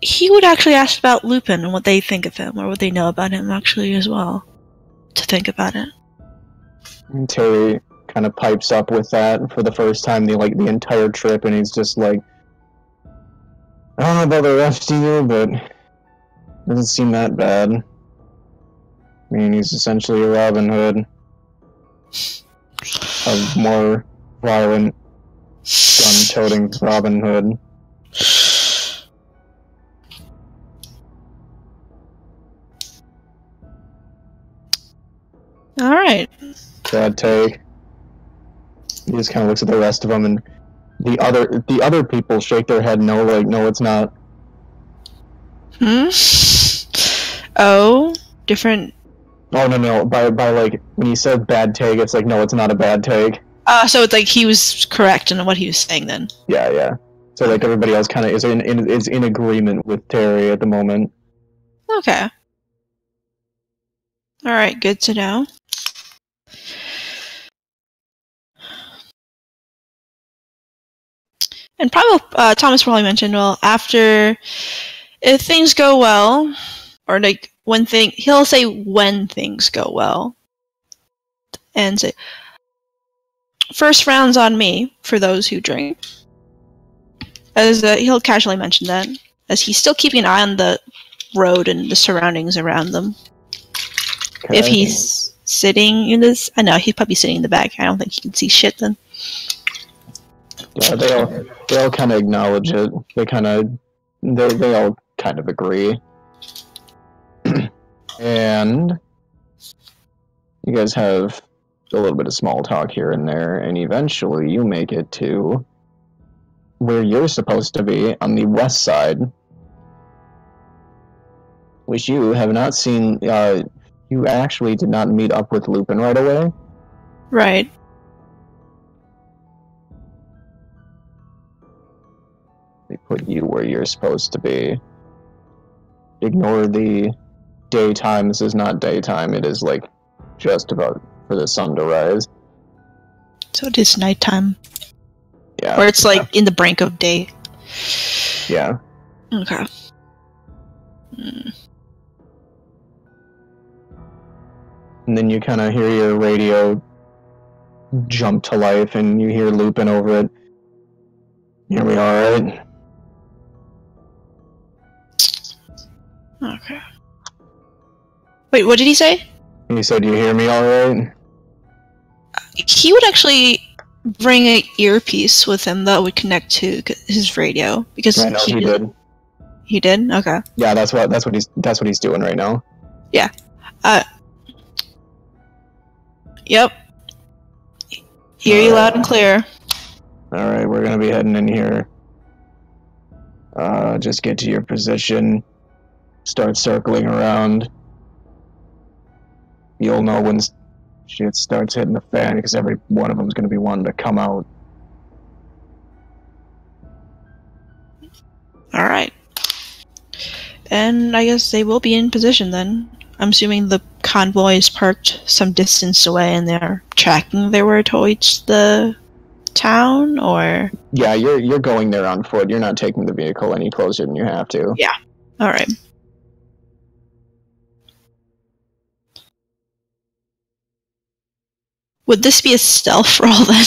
S5: He would actually ask about Lupin and what they think of him, or what they know about him, actually, as well. To think about it.
S1: And Terry kind of pipes up with that for the first time the entire trip, and he's just like, I don't know about the rest of you, but it doesn't seem that bad. I mean, he's essentially a Robin Hood. A more violent, gun-toting Robin Hood.
S5: Alright.
S1: Bad take. He just kind of looks at the rest of them, and the other people shake their head no, like, no, it's not.
S5: Oh, different.
S1: Oh, no, by like, when he said bad take, it's like, no, it's not a bad take.
S5: So it's like he was correct in what he was saying then.
S1: Yeah. So, like, everybody else kind of is in agreement with Terry at the moment.
S5: Okay. Alright, good to know. And probably, Thomas probably mentioned, well, if things go well, or like, he'll say when things go well. And say, first round's on me, for those who drink. As he'll casually mention that, as he's still keeping an eye on the road and the surroundings around them. Okay. If he's sitting in this, I know, he's probably sitting in the back. I don't think he can see shit then.
S1: Yeah, they all kind of acknowledge it. They all kind of agree. And you guys have a little bit of small talk here and there, and eventually you make it to where you're supposed to be, on the west side, which you have not seen. You actually did not meet up with Lupin right away.
S5: Right.
S1: They put you where you're supposed to be. Ignore the daytime. This is not daytime. It is like just about for the sun to rise.
S5: So it is nighttime.
S1: Yeah.
S5: Or it's like in the brink of day.
S1: Yeah.
S5: Okay.
S1: And then you kind of hear your radio jump to life, and you hear Lupin over it. Hear me all right?
S5: Okay. Wait, what did he say?
S1: He said, you hear me all right?
S5: He would actually bring an earpiece with him that would connect to his radio, because
S1: I know he did.
S5: He did? Okay.
S1: Yeah, that's what he's doing right now.
S5: Yeah. Yep. Hear you loud and clear.
S1: Alright, we're gonna be heading in here. Just get to your position. Start circling around. You'll know when shit starts hitting the fan, because every one of them's gonna be wanting to come out.
S5: Alright. And I guess they will be in position then. I'm assuming the convoy is parked some distance away and they're tracking their way towards the town, or?
S1: Yeah, you're going there on foot. You're not taking the vehicle any closer than you have to.
S5: Yeah. Alright. Would this be a stealth roll then?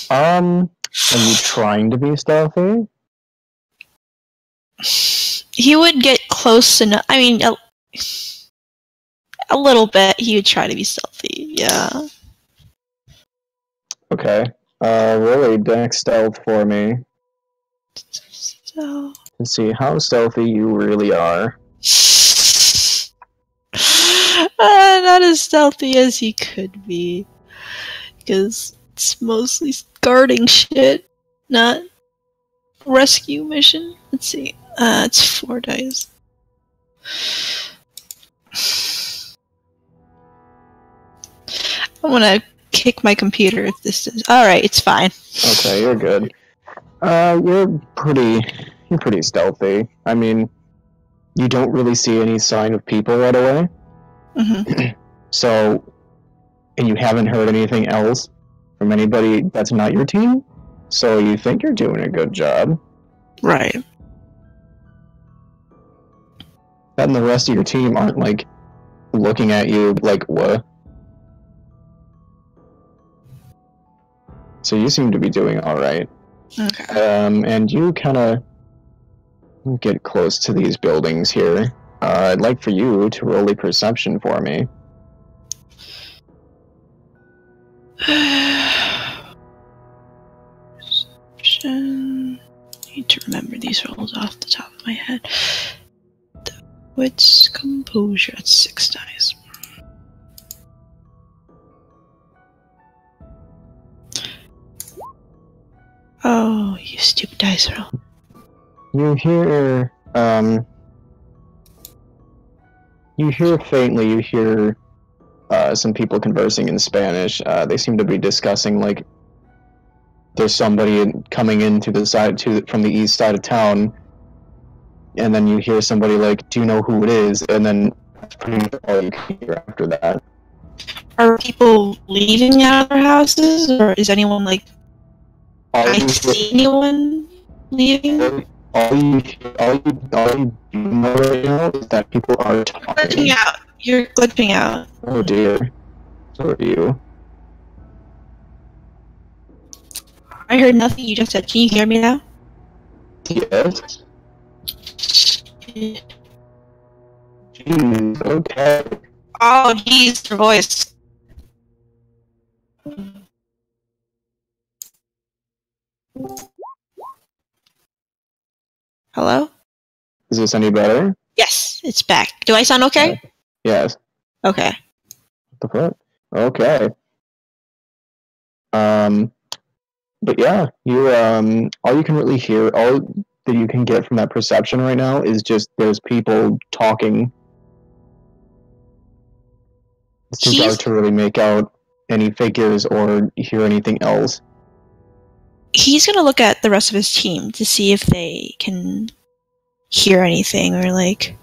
S1: Are you trying to be stealthy?
S5: He would get close enough. I mean, a little bit. He would try to be stealthy. Yeah.
S1: Okay. Roll a dex stealth for me.
S5: So...
S1: To see how stealthy you really are.
S5: Not as stealthy as he could be. Because it's mostly guarding shit, not rescue mission. Let's see. It's 4 dice. I'm gonna kick my computer if this is... Alright, it's fine.
S1: Okay, you're good. You're pretty stealthy. I mean, you don't really see any sign of people right away.
S5: Mm-hmm.
S1: So, and you haven't heard anything else from anybody that's not your team, so you think you're doing a good job.
S5: Right.
S1: That and the rest of your team aren't, like, looking at you like, what? So you seem to be doing all right.
S5: Okay.
S1: And you kind of get close to these buildings here. I'd like for you to roll a perception for me.
S5: Perception. Need to remember these rolls off the top of my head. Wits, composure. That's 6 dice. Oh, you stupid dice roll.
S1: You hear faintly, you hear some people conversing in Spanish. They seem to be discussing, like, there's somebody coming in to the side from the east side of town, and then you hear somebody like, "Do you know who it is?" And then that's pretty much all you can hear after that.
S5: Are people leaving out of their houses, or is anyone like? I see anyone leaving?
S1: All you do know right now is that people are talking.
S5: Glitching out. You're glitching out.
S1: Oh dear. So are you.
S5: I heard nothing you just said. Can you hear me now?
S1: Yes. Jeez, okay.
S5: Oh, jeez, your voice. Hello?
S1: Is this any better?
S5: Yes, it's back. Do I sound okay?
S1: Yes.
S5: Okay.
S1: What the fuck? Okay. But yeah, you all you can really hear, all that you can get from that perception right now is just there's people talking. It's too dark to really make out any figures or hear anything else.
S5: He's gonna look at the rest of his team to see if they can hear anything, or like,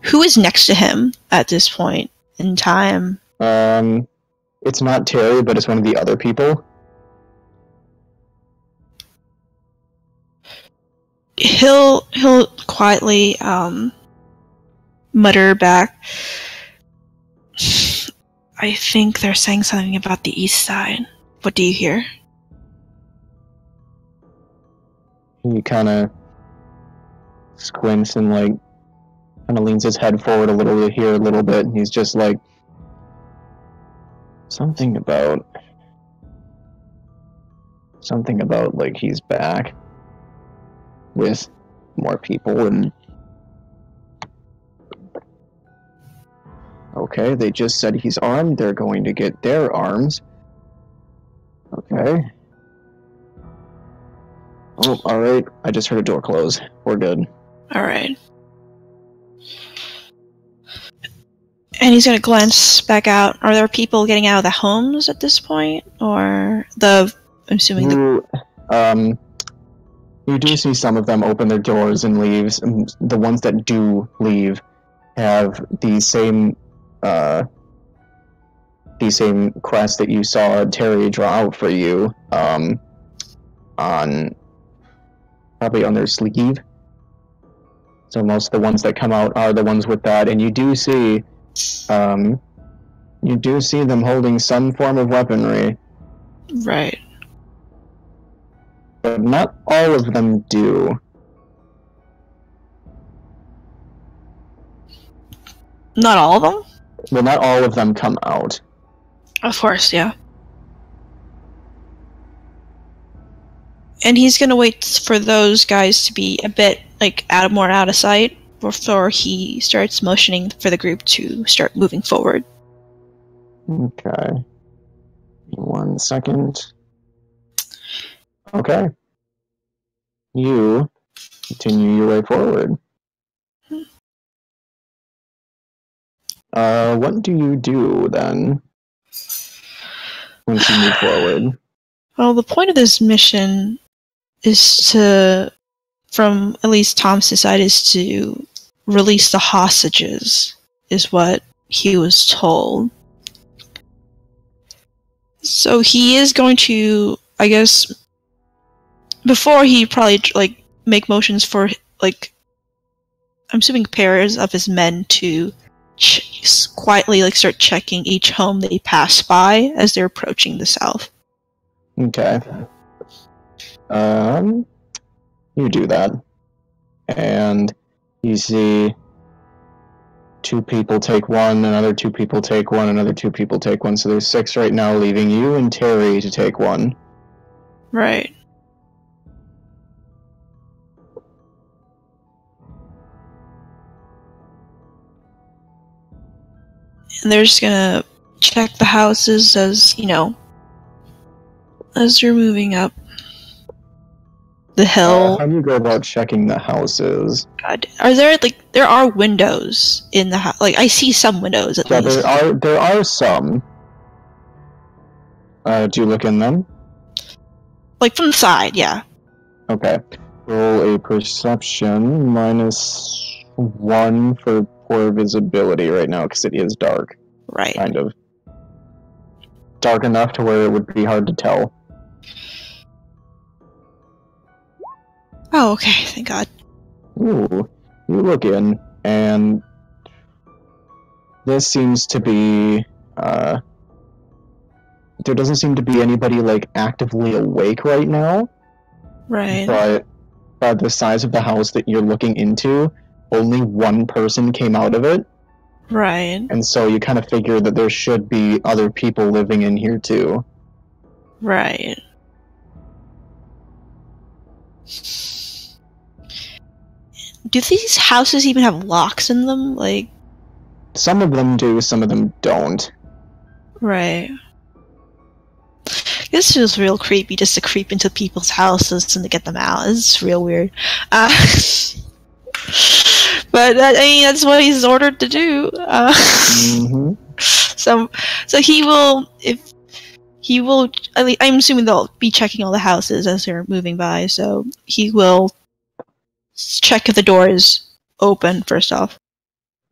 S5: who is next to him at this point in time?
S1: It's not Terry, but it's one of the other people.
S5: He'll quietly mutter back, I think they're saying something about the east side. What do you hear?
S1: He kind of squints and like kind of leans his head forward a little to hear a little bit, and he's just like, something about like he's back with more people. And okay, they just said he's armed, they're going to get their arms. Okay. Oh, alright, I just heard a door close. We're good.
S5: Alright. And he's gonna glance back out. Are there people getting out of the homes at this point? Or I'm assuming
S1: you do see some of them open their doors and leave. And the ones that do leave have the same crest that you saw Terry draw out for you, probably on their sleeve. So most of the ones that come out are the ones with that, and you do see them holding some form of weaponry.
S5: Right.
S1: But not all of them do.
S5: Not all of them?
S1: Well, not all of them come out.
S5: Of course, yeah. And he's gonna wait for those guys to be a bit, like, more out of sight before he starts motioning for the group to start moving forward.
S1: Okay. 1 second. Okay. You continue your way forward. What do you do then? Once you move forward?
S5: Well, the point of this mission is to, from at least Tom's side, is to release the hostages, is what he was told. So he is going to, I guess, before he probably, like, make motions for, like, I'm assuming pairs of his men to quietly, like, start checking each home they pass by as they're approaching the south.
S1: Okay. You do that. And you see 2 people take one, another 2 people take one, another 2 people take one. So there's 6 right now, leaving you and Terry to take one.
S5: Right. And they're just gonna check the houses as, as you're moving up the hill.
S1: How do you go about checking the houses?
S5: God, there are windows in the house. Like, I see some windows at least.
S1: There are some. Do you look in them?
S5: Like, from the side, yeah.
S1: Okay. Roll a perception -1 for poor visibility right now, because it is dark.
S5: Right.
S1: Kind of. Dark enough to where it would be hard to tell.
S5: Oh, okay, thank God.
S1: Ooh. You look in, and this seems to be, there doesn't seem to be anybody, like, actively awake right now.
S5: Right.
S1: But by the size of the house that you're looking into, only one person came out of it.
S5: Right.
S1: And so you kind of figure that there should be other people living in here too.
S5: Right. Do these houses even have locks in them? Like,
S1: some of them do, some of them don't.
S5: Right. This feels real creepy, just to creep into people's houses and to get them out. It's real weird. But I mean, that's what he's ordered to do. So he will, I'm assuming they'll be checking all the houses as they're moving by, so he will check if the door is open, first off.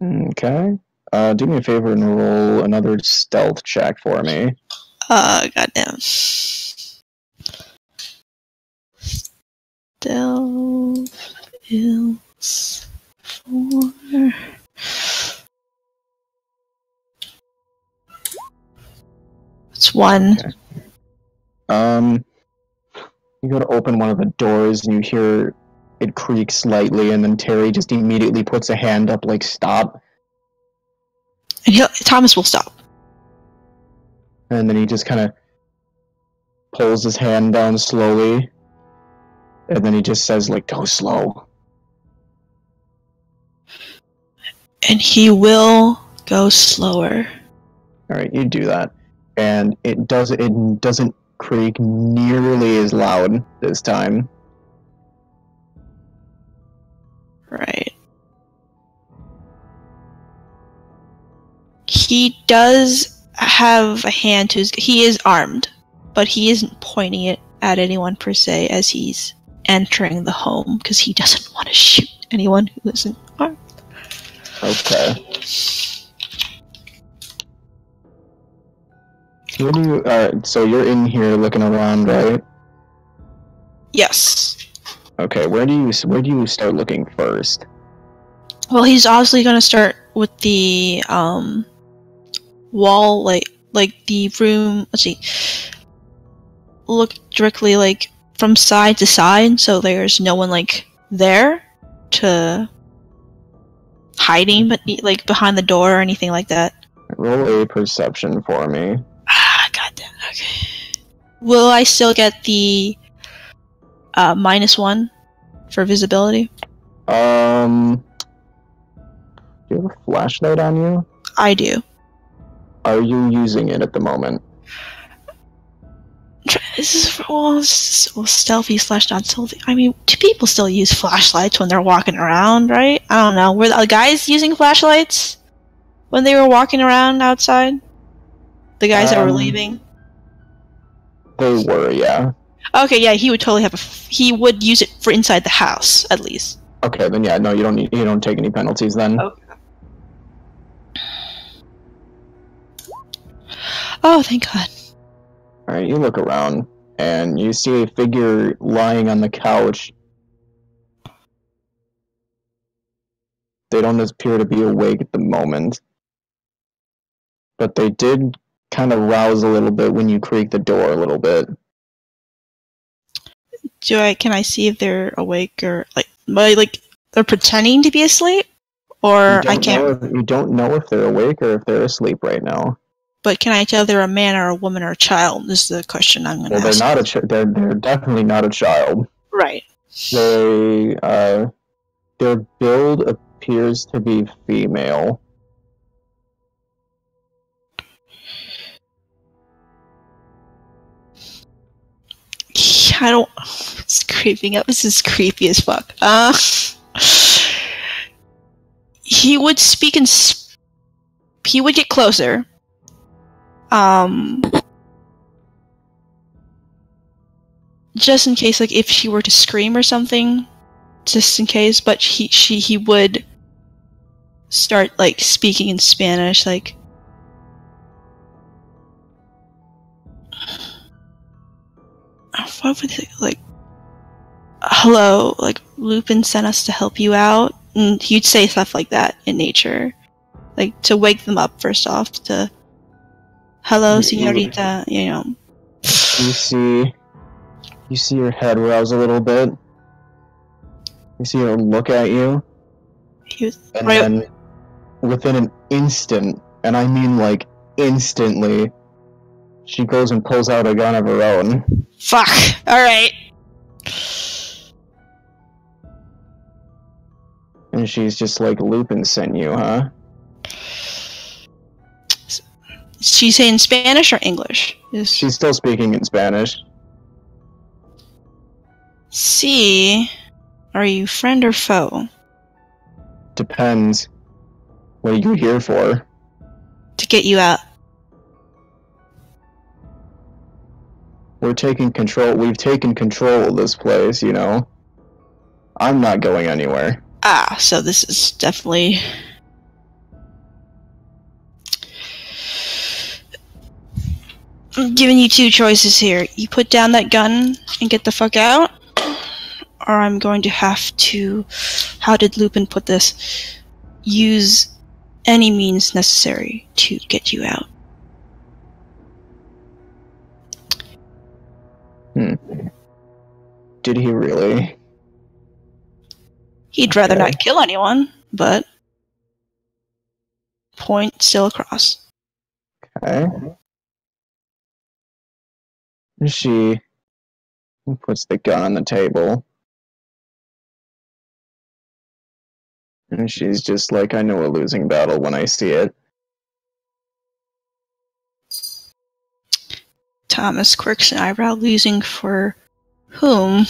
S1: Okay. Do me a favor and roll another stealth check for me.
S5: Goddamn. Stealth is 4. It's 1.
S1: Okay. You go to open one of the doors and you hear it creak slightly, and then Terry just immediately puts a hand up like, stop.
S5: And Thomas will stop.
S1: And then he just kind of pulls his hand down slowly, and then he just says, like, go slow.
S5: And he will go slower.
S1: Alright, you do that. And it doesn't creak nearly as loud this time.
S5: Right. He does have a hand to his... He is armed, but he isn't pointing it at anyone per se as he's entering the home, because he doesn't want to shoot anyone who isn't armed.
S1: Okay. Where do you... so you're in here looking around, right?
S5: Yes.
S1: Okay, where do you start looking first?
S5: Well, he's obviously going to start with the wall, like the room. Let's see. Look directly, like, from side to side, so there's no one, like, there to hiding, but like behind the door or anything like that.
S1: Roll a perception for me.
S5: Goddamn. Okay. Will I still get the -1 for visibility?
S1: Do you have a flashlight on you?
S5: I do.
S1: Are you using it at the moment?
S5: This is stealthy / not stealthy. I mean, do people still use flashlights when they're walking around, right? I don't know. Were the guys using flashlights when they were walking around outside? The guys that were leaving?
S1: They were, yeah.
S5: Okay, yeah, he would totally have he would use it for inside the house, at least.
S1: Okay, then yeah, no, you don't take any penalties then.
S5: Okay. Oh, thank God.
S1: Alright, you look around, and you see a figure lying on the couch. They don't appear to be awake at the moment. But they did kind of rouse a little bit when you creak the door a little bit.
S5: Can I see if they're awake or like they're pretending to be asleep, or I can't?
S1: You don't know if they're awake or if they're asleep right now.
S5: But can I tell if they're a man or a woman or a child? This is the question I'm going to ask.
S1: They're definitely not a child.
S5: Right.
S1: Their build appears to be female.
S5: I don't. It's creeping up. This is creepy as fuck. He would speak and he would get closer. Just in case, like if she were to scream or something, just in case. But he would start like speaking in Spanish, like. What would they, like? Hello, like Lupin sent us to help you out, and he'd say stuff like that in nature, like to wake them up first off. To hello, señorita, you know.
S1: You see your head rouse a little bit. You see her look at you, and then within an instant, and I mean like instantly, she goes and pulls out a gun of her own.
S5: Fuck. Alright.
S1: And she's just like, Lupin sent you, huh?
S5: She's saying Spanish or English?
S1: She's still speaking in Spanish.
S5: See, are you friend or foe?
S1: Depends. What are you here for?
S5: To get you out.
S1: We've taken control of this place, you know? I'm not going anywhere.
S5: Ah, so this is definitely... I'm giving you two choices here. You put down that gun and get the fuck out, or I'm going to have to... How did Lupin put this? Use any means necessary to get you out.
S1: Did he really?
S5: He'd rather not kill anyone, but point still across.
S1: Okay. She puts the gun on the table. And she's just like, I know a losing battle when I see it.
S5: Thomas quirks an eyebrow. Losing for whom?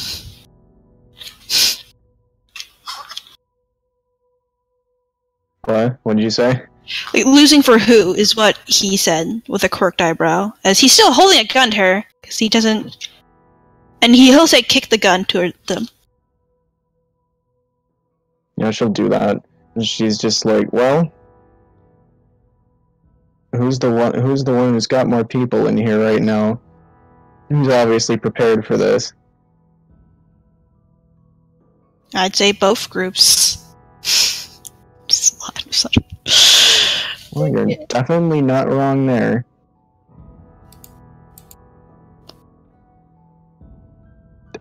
S1: What? What did you say?
S5: Like, losing for who is what he said with a quirked eyebrow. As he's still holding a gun to her, because he doesn't... And he'll say kick the gun to them.
S1: Yeah, she'll do that. And she's just like, well... Who's the one who's got more people in here right now? Who's obviously prepared for this?
S5: I'd say both groups.
S1: Well, you're definitely not wrong there.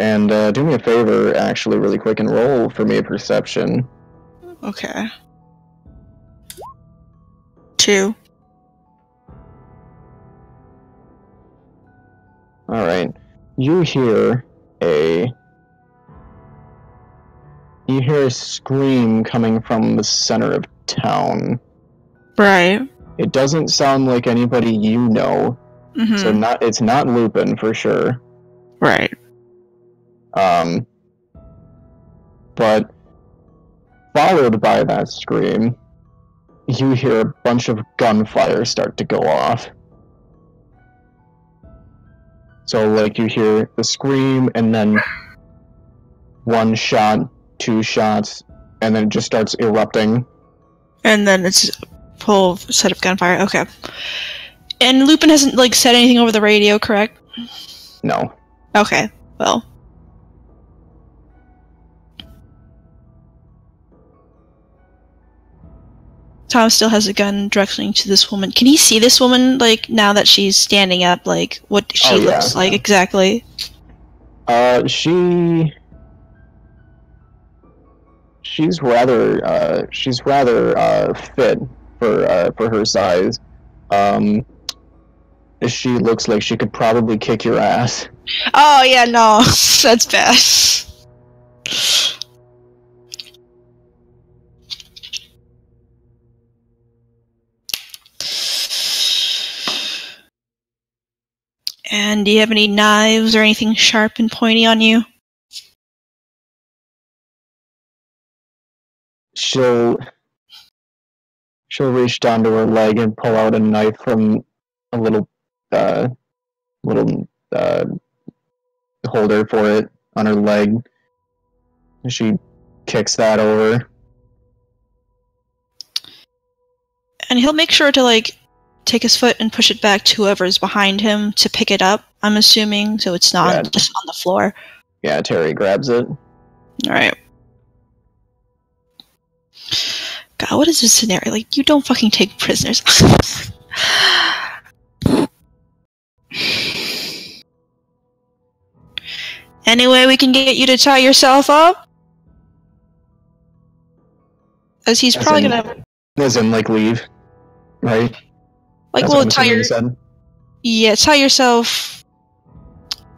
S1: And do me a favor, actually, really quick, and roll for me a perception.
S5: Okay. 2.
S1: Alright. You hear a scream coming from the center of town.
S5: Right.
S1: It doesn't sound like anybody you know. Mm-hmm. So it's not Lupin for sure.
S5: Right.
S1: But followed by that scream, you hear a bunch of gunfire start to go off. So, like, you hear the scream, and then 1 shot, 2 shots, and then it just starts erupting.
S5: And then it's a full set of gunfire. Okay. And Lupin hasn't, like, said anything over the radio, correct?
S1: No.
S5: Okay. Well. Tom still has a gun directly to this woman. Can he see this woman, like, now that she's standing up? Like, what she looks like exactly?
S1: She's rather fit for her size. She looks like she could probably kick your ass.
S5: Oh yeah, no, that's bad. And do you have any knives or anything sharp and pointy on you?
S1: She'll reach down to her leg and pull out a knife from a little holder for it on her leg. She kicks that over.
S5: And he'll make sure to, like, take his foot and push it back to whoever's behind him to pick it up, I'm assuming, so it's not just on the floor. Yeah,
S1: Terry grabs it.
S5: Alright. God, what is this scenario? Like, you don't fucking take prisoners. Any way we can get you to tie yourself up? As he's probably gonna...
S1: As in, like, leave, right?
S5: Like, well, tie yourself...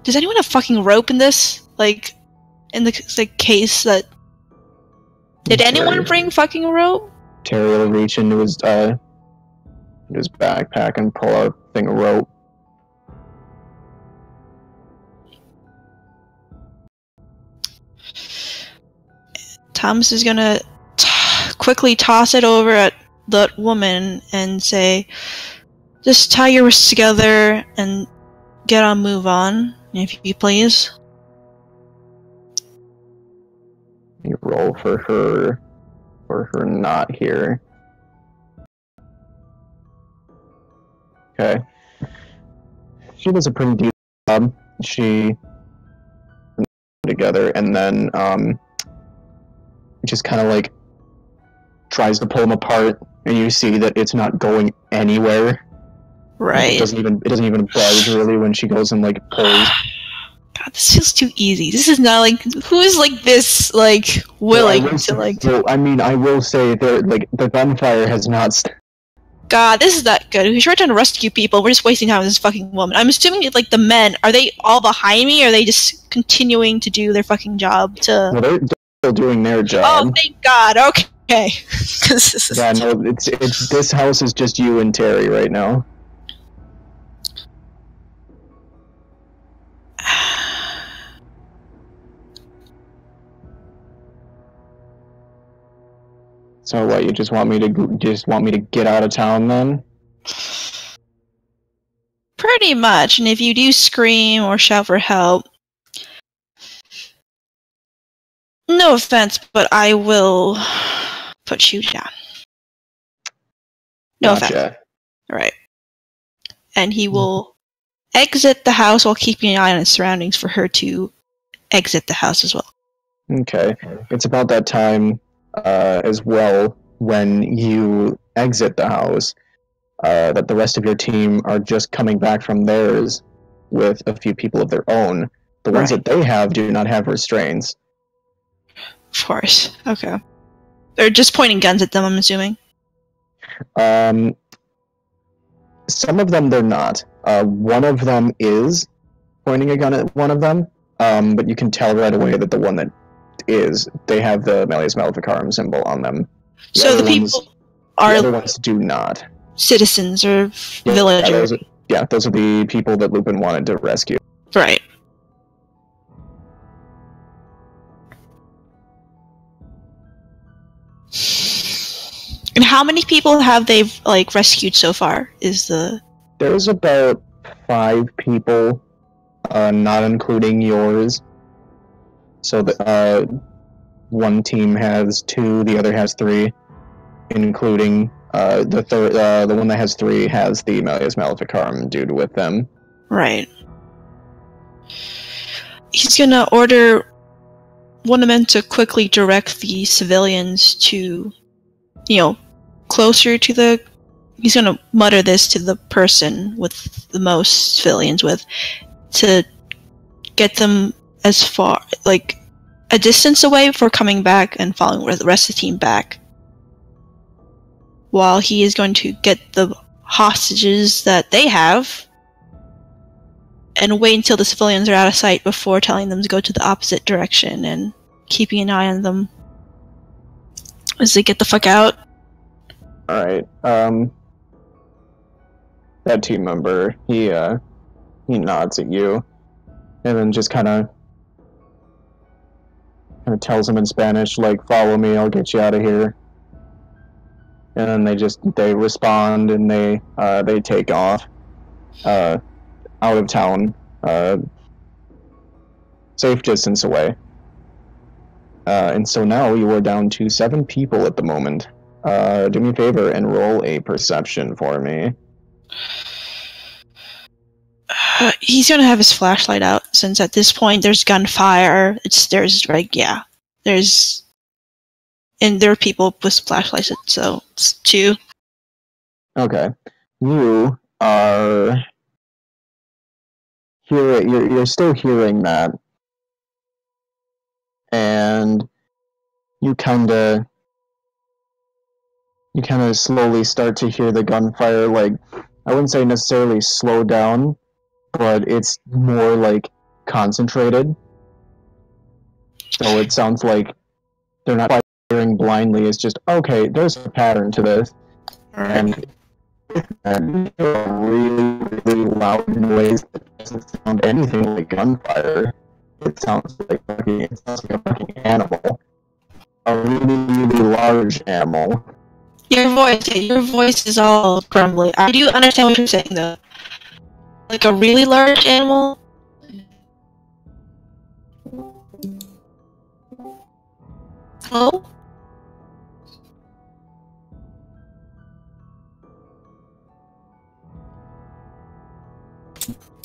S5: Does anyone have fucking rope in this? Like, in the case that... Did anyone bring fucking rope?
S1: Terry will reach into his backpack and pull out a thing of rope.
S5: Thomas is gonna quickly toss it over at that woman and say, just tie your wrists together and get on, move on, if you please.
S1: You roll for her not here. Okay. She does a pretty decent job. She together and then just kind of like tries to pull them apart, and you see that it's not going anywhere.
S5: Right.
S1: It doesn't even budge really when she goes and like pulls.
S5: God, this feels too easy. This is not like, who is like this like willing to like.
S1: So, I mean, I will say that like the gunfire has not.
S5: God, this is not good. We're trying to rescue people. We're just wasting time with this fucking woman. I'm assuming like the men, are they all behind me? Or are they just continuing to do their fucking job to?
S1: Well, they're still doing their job.
S5: Oh, thank God. Okay.
S1: Yeah, no, it's this house is just you and Terry right now. So what? You just want me to get out of town then?
S5: Pretty much. And if you do scream or shout for help, no offense, but I will put you down. No offense. All right. And he will exit the house while keeping an eye on his surroundings for her to exit the house as well.
S1: Okay. It's about that time as well when you exit the house that the rest of your team are just coming back from theirs with a few people of their own. The ones that they have do not have restraints.
S5: Of course. Okay. They're just pointing guns at them, I'm assuming.
S1: Some of them they're not. One of them is pointing a gun at one of them, but you can tell right away that the one that is, they have the Malleus Maleficarum symbol on them.
S5: So the people are...
S1: The other ones do not.
S5: Citizens or villagers.
S1: Those are the people that Lupin wanted to rescue.
S5: Right. And how many people have they like rescued so far?
S1: There's about 5 people, not including yours. So one team has 2, the other has 3, including the one that has 3 has the Malleus Maleficarum dude with them.
S5: Right. He's gonna order one of them to quickly direct the civilians to, closer to the... He's gonna mutter this to the person with the most civilians with, to get them as far, like, a distance away before coming back and following the rest of the team back. While he is going to get the hostages that they have and wait until the civilians are out of sight before telling them to go to the opposite direction and keeping an eye on them as they get the fuck out.
S1: Alright, that team member, he nods at you, and then just kind of tells him in Spanish, like, follow me, I'll get you out of here. And then they respond, and they take off, out of town, safe distance away. And so now you are down to 7 people at the moment. Do me a favor and roll a perception for me.
S5: He's gonna have his flashlight out, since at this point there's gunfire. And there are people with flashlights, so it's 2.
S1: Okay. You are you're still hearing that. And you kinda slowly start to hear the gunfire, like, I wouldn't say necessarily slow down, but it's more like concentrated. So it sounds like they're not firing blindly, it's just, okay, there's a pattern to this. And a really, really loud noise that doesn't sound anything like gunfire. It sounds like a fucking animal. A really, really large animal.
S5: Your voice is all crumbly. I do understand what you're saying, though. Like a really large animal? Hello?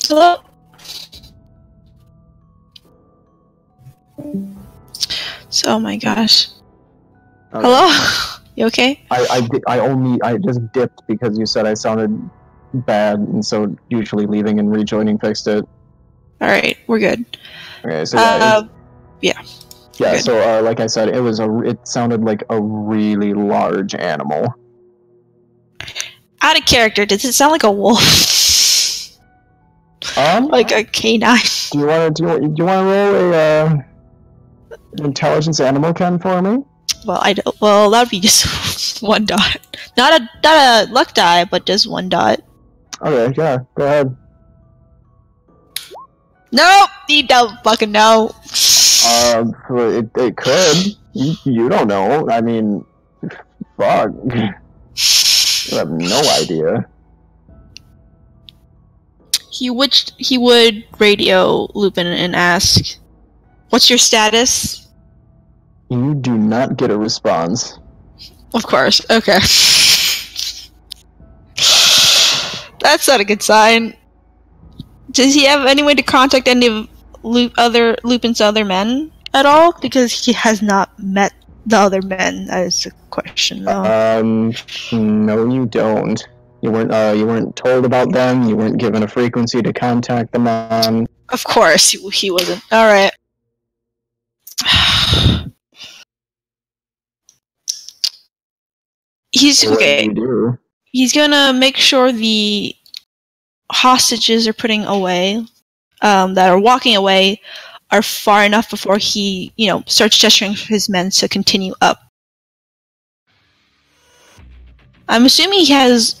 S5: Hello? So, oh my gosh.
S1: Okay.
S5: Hello? You okay?
S1: I just dipped because you said I sounded bad, and so usually leaving and rejoining fixed it.
S5: Alright, we're good.
S1: Okay, so
S5: yeah.
S1: Yeah,
S5: Good.
S1: so like I said, it sounded like a really large animal.
S5: Out of character, does it sound like a wolf? Like a canine?
S1: Do you want to roll a intelligence animal chem for me?
S5: Well, I don't. Well, that would be just 1 dot. Not a luck die, but just 1 dot.
S1: Okay, yeah, go ahead.
S5: Nope, you don't fucking know.
S1: It could. You don't know. I mean, fuck. You have no idea.
S5: He would radio Lupin and ask, "What's your status?"
S1: You do not get a response.
S5: Of course. Okay. That's not a good sign. Does he have any way to contact any of Lupin's other men at all? Because he has not met the other men. That is the question, though.
S1: No, you don't. You weren't told about them. You weren't given a frequency to contact them on.
S5: Of course, he wasn't. All right. He's okay.
S1: What do you do?
S5: He's gonna make sure the hostages are putting away, that are walking away, are far enough before he, starts gesturing for his men to continue up. I'm assuming he has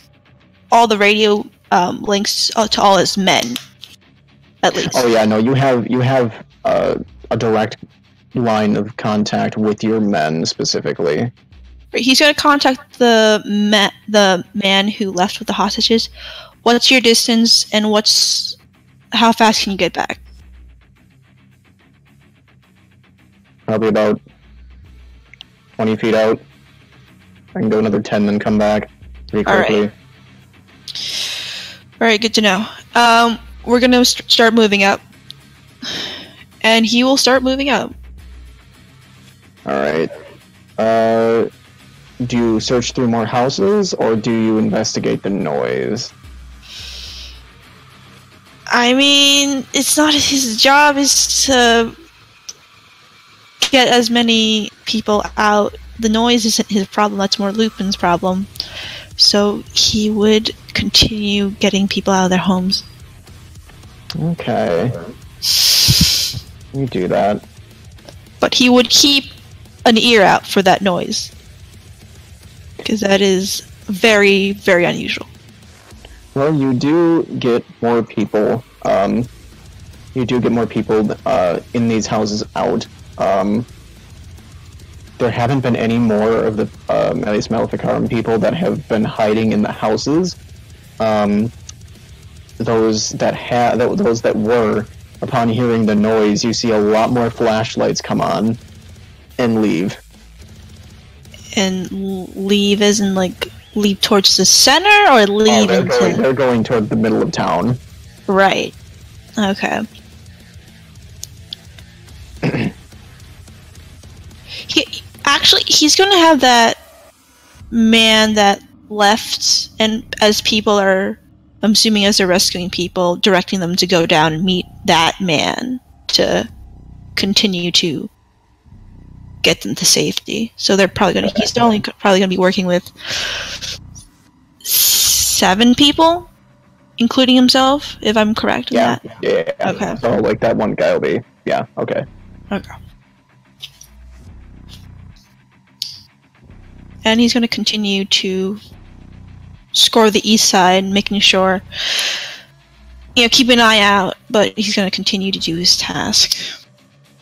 S5: all the radio links to all his men, at least.
S1: Oh yeah, no, you have a direct line of contact with your men specifically.
S5: He's going to contact the man who left with the hostages. What's your distance, and how fast can you get back?
S1: Probably about 20 feet out. I can go another 10, then come back pretty quickly.
S5: Alright, good to know. We're going to start moving up. And he will start moving up.
S1: Alright. Do you search through more houses, or do you investigate the noise?
S5: I mean, it's not his job is to get as many people out. The noise isn't his problem, that's more Lupin's problem. So he would continue getting people out of their homes.
S1: Okay. You do that.
S5: But he would keep an ear out for that noise. Because that is very, very unusual.
S1: Well, you do get more people. You do get more people in these houses out. There haven't been any more of the Malleus Maleficarum people that have been hiding in the houses. Those that were, upon hearing the noise, you see a lot more flashlights come on and leave.
S5: And leave as in, like, leave towards the center, or leave
S1: they're going toward the middle of town.
S5: Right. Okay. He's going to have that man that left, and as people are, I'm assuming as they're rescuing people, directing them to go down and meet that man to continue to get them to safety. So they're probably going to, he's only probably going to be working with 7 people, including himself, if I'm correct in that.
S1: Yeah.
S5: Okay.
S1: So, like, that one guy will be, yeah, okay.
S5: Okay. And he's going to continue to score the east side, making sure, keep an eye out, but he's going to continue to do his task.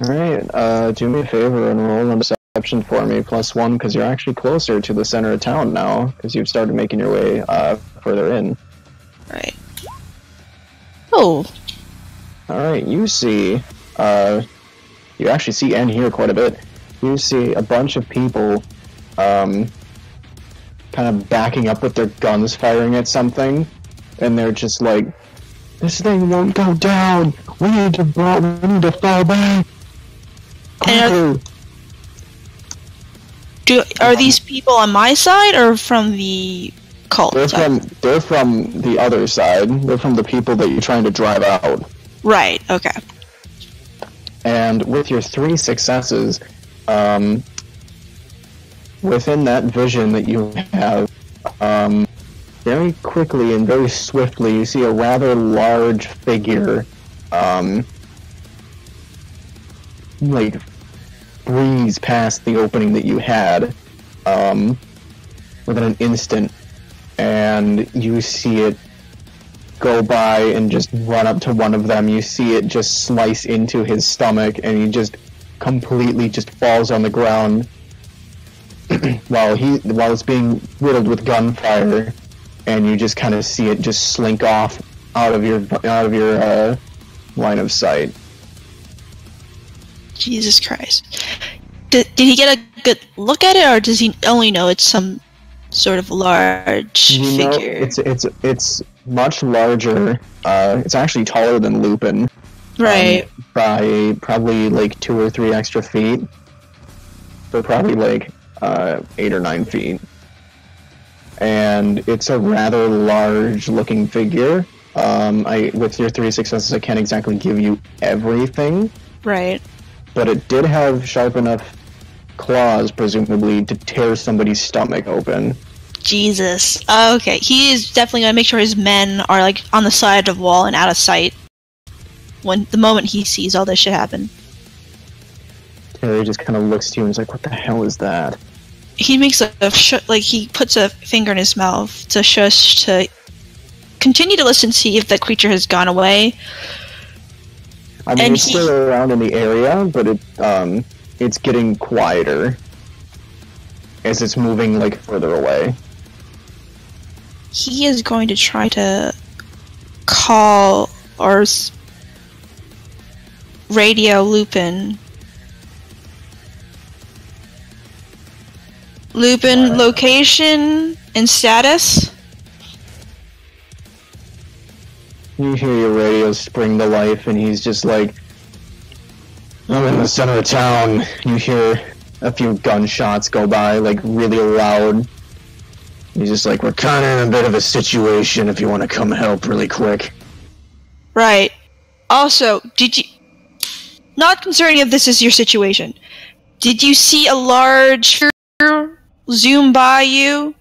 S1: Alright, do me a favor and roll on deception for me, +1, because you're actually closer to the center of town now, because you've started making your way further in.
S5: Right. Oh.
S1: Alright, you see, you actually see and hear quite a bit. You see a bunch of people, kind of backing up with their guns firing at something, and they're just like, this thing won't go down! We need to fall back!
S5: And are these people on my side, or from the cult side?
S1: They're from the other side. They're from the people that you're trying to drive out.
S5: Right, okay.
S1: And with your 3 successes, within that vision that you have, very quickly and very swiftly, you see a rather large figure, like, breeze past the opening that you had, within an instant, and you see it go by and just run up to one of them. You see it just slice into his stomach, and he just completely just falls on the ground while it's being riddled with gunfire, and you just kind of see it just slink off out of your line of sight.
S5: Jesus Christ. Did he get a good look at it, or does he only know it's some sort of large figure?
S1: It's much larger. It's actually taller than Lupin.
S5: Right.
S1: By probably like 2 or 3 extra feet. So probably like 8 or 9 feet. And it's a rather large looking figure. With your 3 successes, I can't exactly give you everything.
S5: Right.
S1: But it did have sharp enough claws, presumably, to tear somebody's stomach open.
S5: Jesus. Okay, he is definitely gonna make sure his men are like on the side of the wall and out of sight when the moment he sees all this shit happen.
S1: Terry just kind of looks to you and is like, "What the hell is that?"
S5: He makes he puts a finger in his mouth to shush, to continue to listen, see if the creature has gone away.
S1: I mean, it's still around in the area, but it's getting quieter as it's moving like further away.
S5: He is going to try to call or radio Lupin. Lupin, location and status.
S1: You hear your radio spring to life, and he's just like, "I'm in the center of town." You hear a few gunshots go by, like, really loud. He's just like, "We're kind of in a bit of a situation if you want to come help really quick."
S5: Right. Also, did you... Not concerning if this is your situation. Did you see a large zoom by you?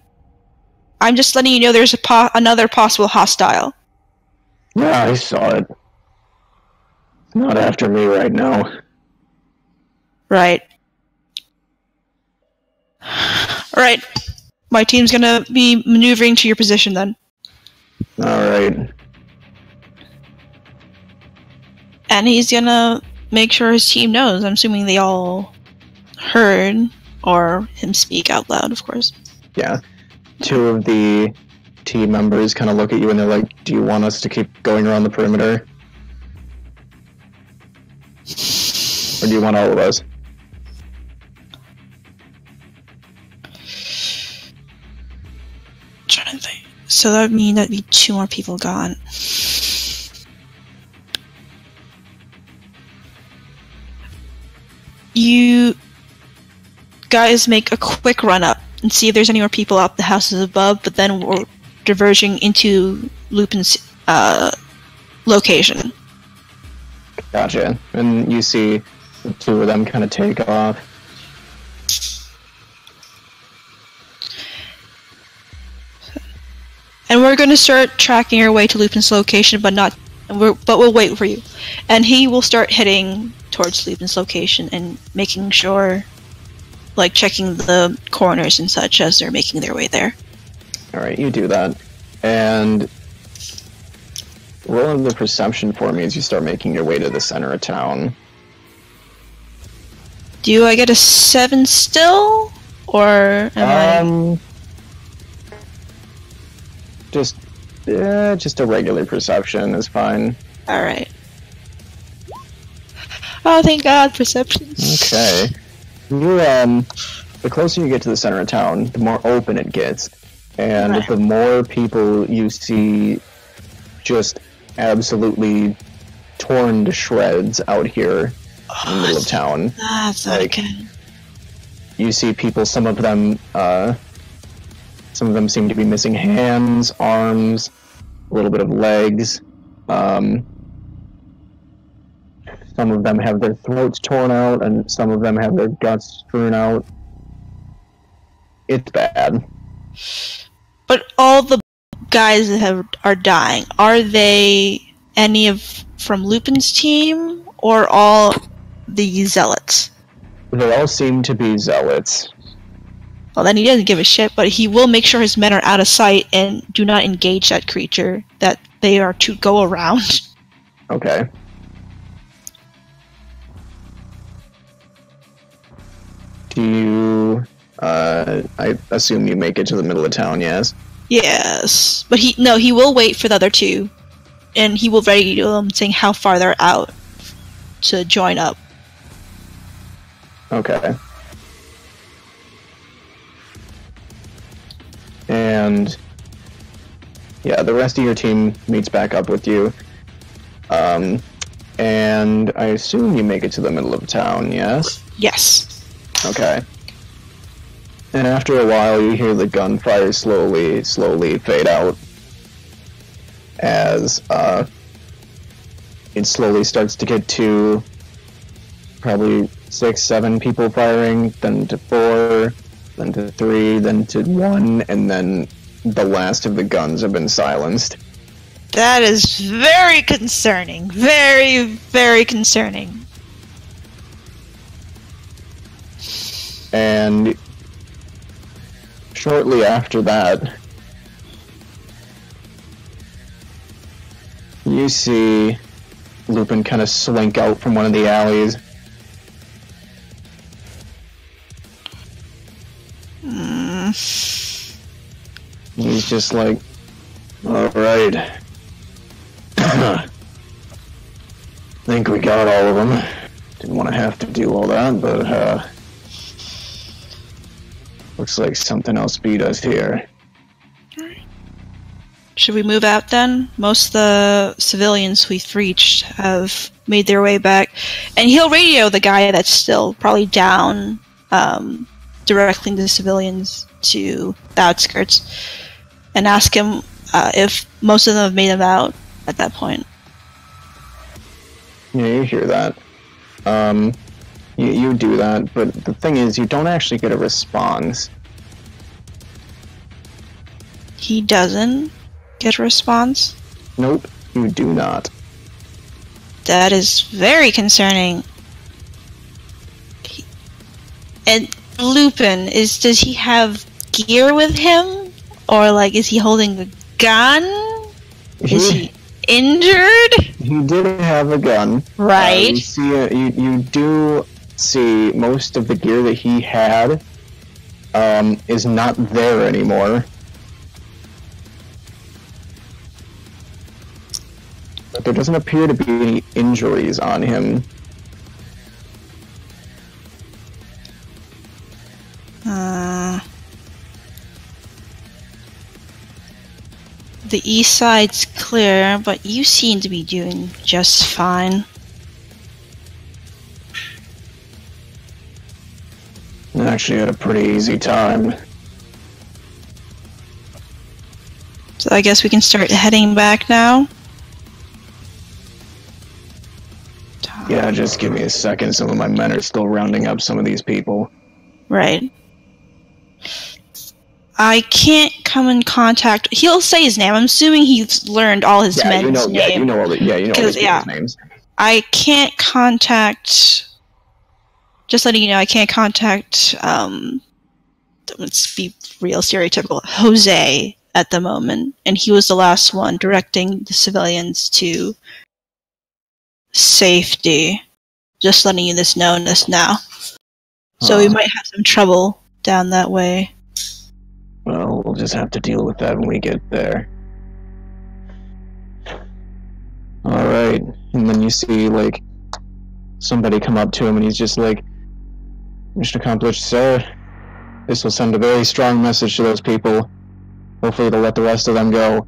S5: I'm just letting you know there's another possible hostile.
S1: Yeah, I saw it. It's not after me right now.
S5: Right. Alright. My team's gonna be maneuvering to your position then.
S1: Alright.
S5: And he's gonna make sure his team knows. I'm assuming they all heard, or him speak out loud, of course.
S1: Yeah. 2 of the team members kind of look at you and they're like, do you want us to keep going around the perimeter? Or do you want all of us?
S5: Trying to think. So that would mean that'd be 2 more people gone. You guys make a quick run up and see if there's any more people up the houses above, but then we're diverging into Lupin's location.
S1: Gotcha. And you see the 2 of them kind of take off.
S5: And we're going to start tracking our way to Lupin's location, but we'll wait for you. And he will start heading towards Lupin's location and making sure, like checking the corners and such as they're making their way there.
S1: Alright, you do that. And roll the perception for me as you start making your way to the center of town.
S5: Do I get a 7 still? Or am I...
S1: Just a regular perception is fine.
S5: Alright. Oh, thank God, perception.
S1: Okay. You, the closer you get to the center of town, the more open it gets. And
S5: Right.
S1: the more people you see just absolutely torn to shreds out here in the middle of town.
S5: That's
S1: Like,
S5: okay.
S1: You see people, some of them seem to be missing hands, arms, a little bit of legs. Some of them have their throats torn out, and some of them have their guts strewn out. It's bad.
S5: But all the guys that are dying, are they any from Lupin's team, or all the zealots?
S1: They all seem to be zealots.
S5: Well, then he doesn't give a shit, but he will make sure his men are out of sight and do not engage that creature that they are to go around.
S1: Okay. Do you... I assume you make it to the middle of town, yes?
S5: Yes. But he will wait for the other 2. And he will radio them saying how far they're out to join up.
S1: Okay. And... yeah, the rest of your team meets back up with you. And I assume you make it to the middle of town, yes?
S5: Yes.
S1: Okay. And after a while, you hear the gunfire slowly fade out. As, it slowly starts to get to probably 6, 7 people firing, then to 4, then to 3, then to 1, and then the last of the guns have been silenced.
S5: That is very concerning. Very, very concerning.
S1: And shortly after that, you see Lupin kind of slink out from one of the alleys. He's just like, alright. Think we got all of them. Didn't want to have to do all that, but looks like something else beat us here.
S5: Should we move out then? Most of the civilians we've reached have made their way back. And he'll radio the guy that's still probably down, directing the civilians to the outskirts, and ask him if most of them have made them out at that point.
S1: you hear that. You do that, but the thing is, you don't actually get a response.
S5: He doesn't get a response?
S1: Nope, you do not.
S5: That is very concerning. And Lupin, does he have gear with him? Or, like, is he holding a gun? Is he injured?
S1: He did have a gun.
S5: Right.
S1: You do see most of the gear that he had is not there anymore. But there doesn't appear to be any injuries on him.
S5: The east side's clear, but you seem to be doing just fine.
S1: I actually had a pretty easy time.
S5: So I guess we can start heading back now.
S1: Yeah, just give me a second. Some of my men are still rounding up some of these people.
S5: Right. I can't come in contact. He'll say his name. I'm assuming he's learned all his men's names.
S1: Yeah, you know all the people's names.
S5: I can't contact. Just letting you know, I can't contact. Let's be real stereotypical. Jose at the moment, and he was the last one directing the civilians to safety. Just letting you know this now. So we might have some trouble down that way.
S1: Well, we'll just have to deal with that when we get there. Alright, and then you see, like, somebody come up to him and he's just like, "Mission accomplished, sir. This will send a very strong message to those people. Hopefully they'll let the rest of them go."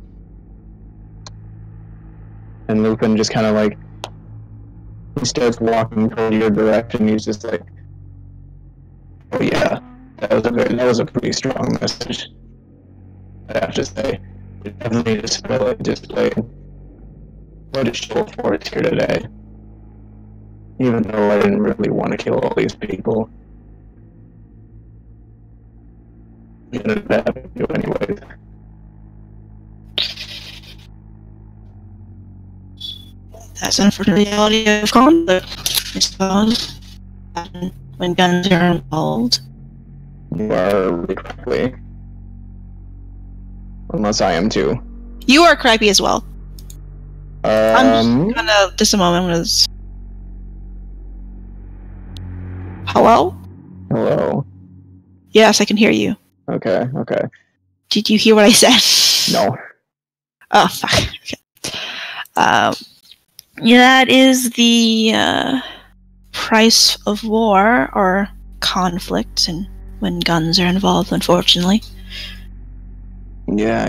S1: And Lupin just kind of like, he starts walking toward your direction. He's just like, "Oh yeah, that was a pretty strong message. I have to say, it definitely displayed quite a show of force here today. Even though I didn't really want to kill all these people. We ended up having to anyways."
S5: That's unfortunately the reality of conflict, I suppose. When guns are involved.
S1: You are really correctly. Unless I am too.
S5: You are crappy as well. I'm just gonna. Just a moment. I'm gonna. Hello?
S1: Hello.
S5: Yes, I can hear you.
S1: Okay.
S5: Did you hear what I said?
S1: No.
S5: Oh, fuck. Okay. That is the price of war or conflict, and when guns are involved, unfortunately.
S1: Yeah.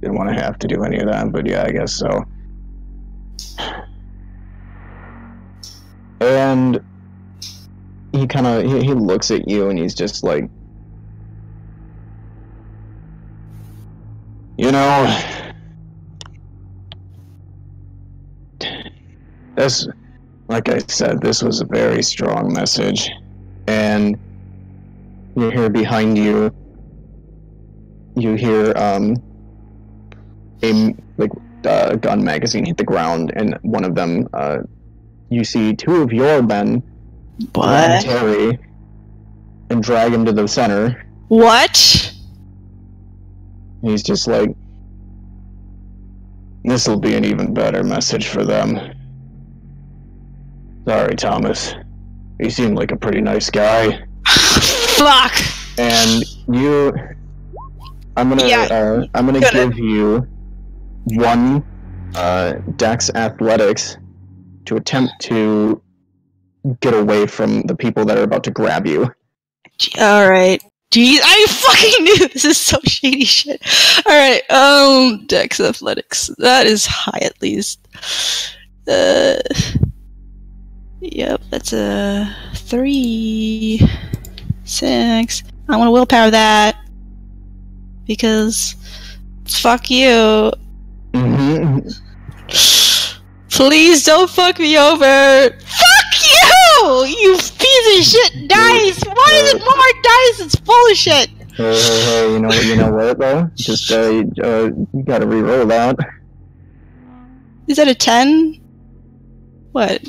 S1: Didn't want to have to do any of that, but yeah, I guess so. And he kind of he looks at you and he's just like, "You know, this, like I said, this was a very strong message." And you hear behind you, you hear a gun magazine hit the ground, and one of them, you see two of your men grab Terry and drag him to the center.
S5: What?
S1: And he's just like, "This'll be an even better message for them. Sorry, Thomas. You seem like a pretty nice guy."
S5: Fuck!
S1: And I'm gonna give you one Dex Athletics to attempt to get away from the people that are about to grab you.
S5: Alright. Jeez, I fucking knew this is so shady shit. Alright, Dex Athletics. That is high at least. Yep, that's a 3, 6. I want to willpower that. Because fuck you.
S1: Mm-hmm.
S5: Please don't fuck me over. Fuck you! You piece of shit dice! Why is it more dice? It's bullshit!
S1: Hey, you know what though? Just, you gotta re-roll that.
S5: Is that a 10? What?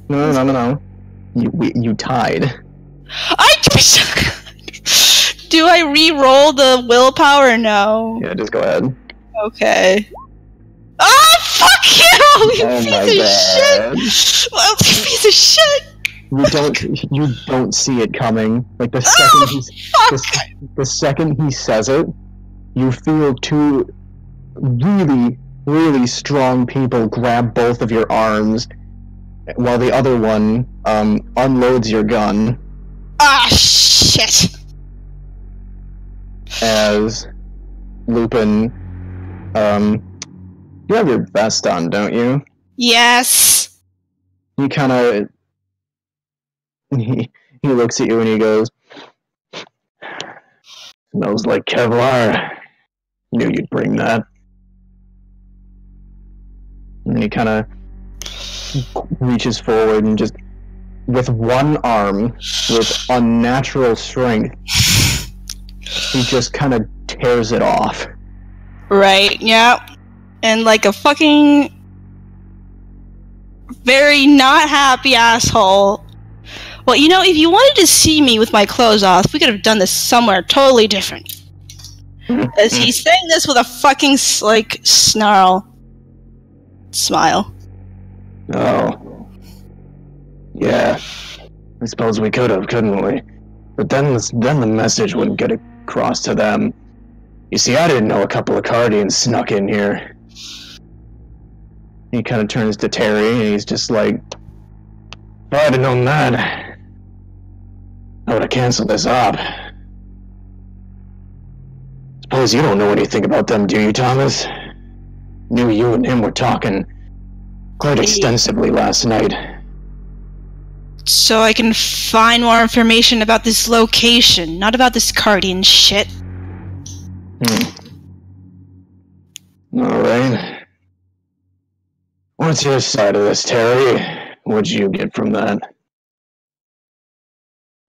S1: No. You tied.
S5: Do I re-roll the willpower or no?
S1: Yeah, just go ahead.
S5: Okay. Oh, fuck you! You piece of shit! Well, you piece of shit!
S1: You don't see it coming. Like the second he says it, you feel two really, really strong people grab both of your arms, while the other one unloads your gun.
S5: Ah, shit!
S1: As Lupin, you have your vest on, don't you?
S5: Yes.
S1: He kind of he looks at you and he goes, "Smells like Kevlar. Knew you'd bring that." And he kind of reaches forward and just, with one arm, with unnatural strength, he just kind of tears it off.
S5: Right, yeah. And like a fucking very not happy asshole. Well, if you wanted to see me with my clothes off, we could have done this somewhere totally different. As he's saying this with a fucking, snarl. Smile.
S1: Oh. Yeah. I suppose we could have, couldn't we? But then the message wouldn't get across to them. You see, I didn't know a couple of Cardians snuck in here. He kind of turns to Terry, and he's just like, if I'd have known that, I would have canceled this op. Suppose you don't know anything about them, do you, Thomas? Knew you and him were talking quite extensively last night.
S5: So I can find more information about this location, not about this Cardian shit.
S1: Alright. What's your side of this, Terry? What'd you get from that?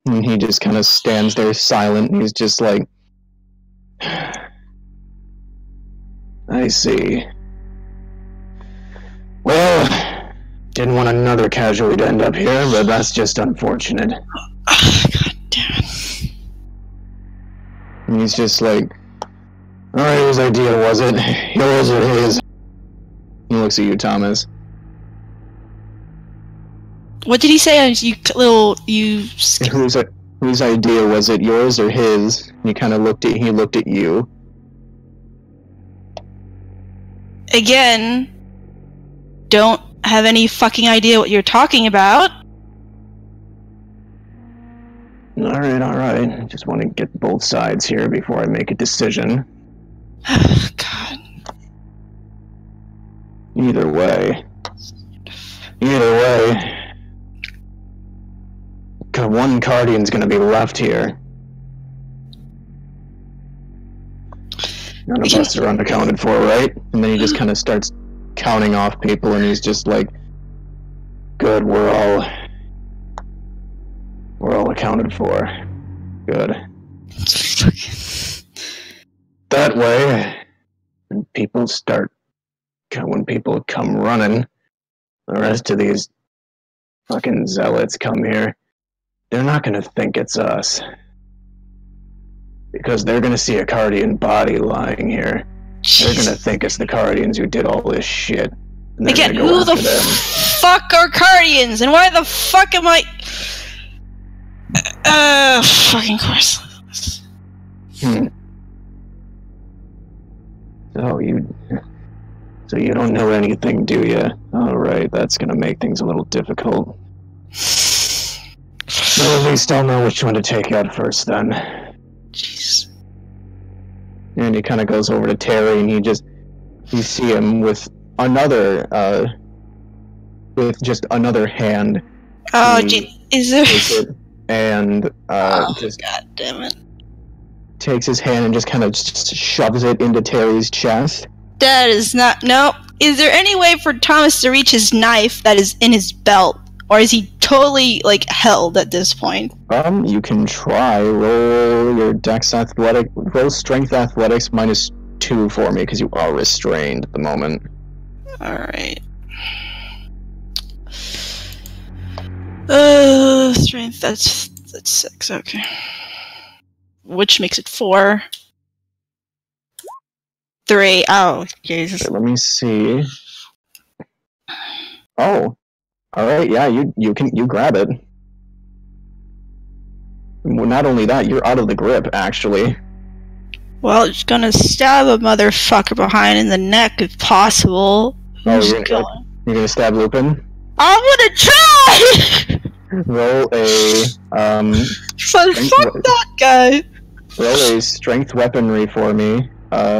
S1: And he just kind of stands there silent, and he's just like, I see. Well, didn't want another casualty to end up here, but that's just unfortunate.
S5: God damn it.
S1: And he's just like, alright, whose idea was it? Yours or his? He looks at you, Thomas.
S5: What did he say?
S1: Whose idea was it? Yours or his? And he kind of looked at you.
S5: Again, don't have any fucking idea what you're talking about.
S1: Alright. Just want to get both sides here before I make a decision.
S5: God.
S1: Either way, one Cardian's gonna be left here. None of us are unaccounted for, right? And then he just kind of starts counting off people, and he's just like, good, we're all accounted for. Good. That way, when people come running, the rest of these fucking zealots come here, they're not gonna think it's us. Because they're gonna see a Cardian body lying here. They're gonna think it's the Cardians who did all this shit.
S5: Again, who the fuck are Cardians? And why the fuck am I... fucking course.
S1: So you don't know anything, do you? Alright, that's gonna make things a little difficult. Well, at least I'll know which one to take out first, then.
S5: Jeez.
S1: And he kind of goes over to Terry, and you see him with just another hand.
S5: Oh, gee, is there...
S1: And,
S5: God damn it.
S1: Takes his hand and just kind of shoves it into Terry's chest.
S5: That is not... Nope. is there any way for Thomas to reach his knife that is in his belt? Or is he totally, like, held at this point?
S1: You can try. Roll your roll strength athletics -2 for me, because you are restrained at the moment.
S5: Alright. Strength, that's 6, okay. Which makes it 4. 3, oh, Jesus.
S1: Okay, let me see. Oh. Alright, yeah, you grab it. Well, not only that, you're out of the grip, actually.
S5: Well, it's gonna stab a motherfucker behind in the neck if possible.
S1: Oh, you're gonna stab Lupin?
S5: I'm gonna try!
S1: Roll a,
S5: Fuck that guy!
S1: Roll a strength weaponry for me,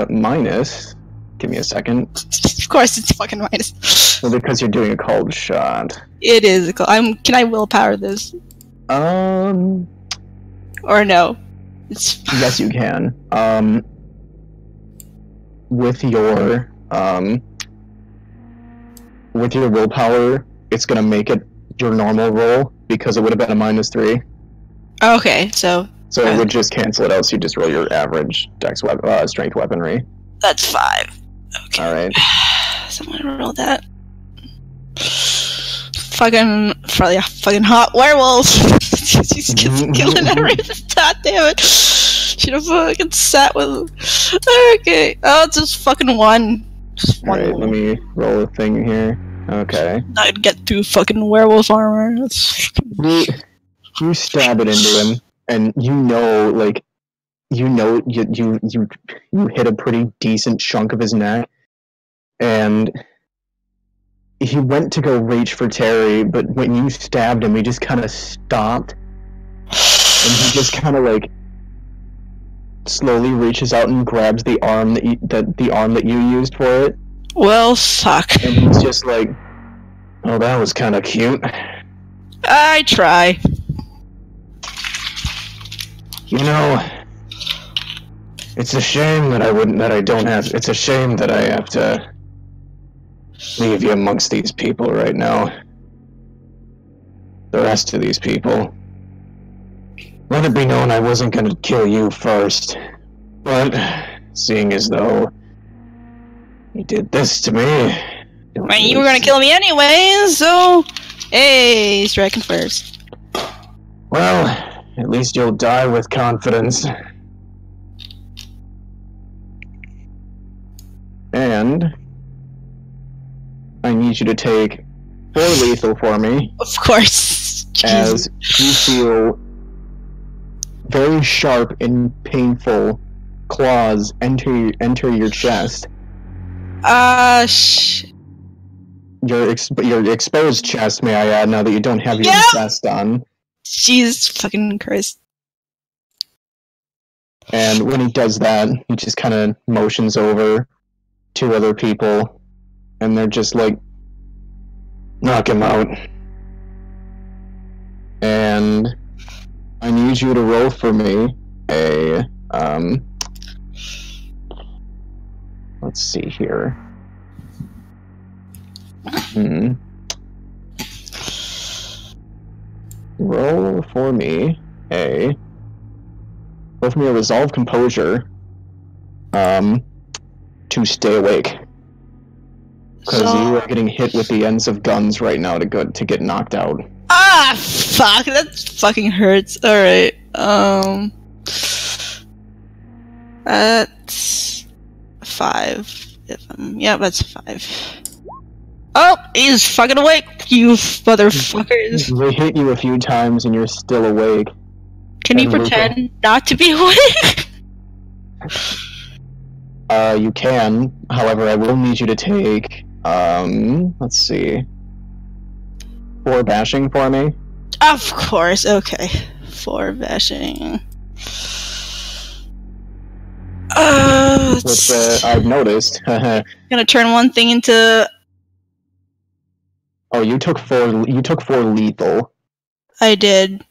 S1: minus... Give me a second.
S5: Of course it's fucking minus.
S1: Well, because you're doing a cold shot.
S5: It is. Can I willpower this? Or no? It's.
S1: Yes, you can. With your willpower, it's gonna make it your normal roll because it would have been a -3.
S5: Okay, so.
S1: So it would just cancel it out. So you just roll your average strength weaponry.
S5: That's 5. Okay.
S1: All right.
S5: So I'm gonna roll that. Probably a fucking hot werewolf. She's killing everything. God damn it. Should have fucking sat with. Okay. Oh, it's just fucking 1. Just 1.
S1: Alright, let me roll a thing here. Okay.
S5: I'd get through fucking werewolf armor. That's.
S1: You stab it into him, and you hit a pretty decent chunk of his neck, and he went to go reach for Terry, but when you stabbed him, he just kind of stopped, and he just kind of like slowly reaches out and grabs the arm that you used for it.
S5: Well, fuck.
S1: And he's just like, "Oh, that was kind of cute."
S5: I try.
S1: You know, it's a shame that it's a shame that I have to leave you amongst these people right now. The rest of these people. Let it be known I wasn't gonna kill you first. But, seeing as though you did this to me...
S5: Well, you were gonna kill me anyway, so... Hey, striking first.
S1: Well, at least you'll die with confidence. And... I need you to take 4 lethal for me.
S5: Of course.
S1: As you feel very sharp and painful claws enter your chest. Your exposed chest, may I add, now that you don't have your vest on.
S5: Jesus fucking Christ.
S1: And when he does that, he just kind of motions over 2 other people, and they're just like, knock him out. And I need you to roll for me a, let's see here. Roll for me a resolve composure, to stay awake. Because you are getting hit with the ends of guns right now to get knocked out.
S5: Ah, fuck, that fucking hurts. Alright, that's 5. Yeah, that's 5. Oh, he's fucking awake, you motherfuckers.
S1: They hit you a few times and you're still awake.
S5: Can you pretend not to be awake?
S1: You can. However, I will need you to take, let's see, 4 bashing for me.
S5: Of course, okay. 4 bashing.
S1: Which, I've noticed.
S5: Gonna turn one thing into...
S1: Oh, you took 4 lethal.
S5: I did.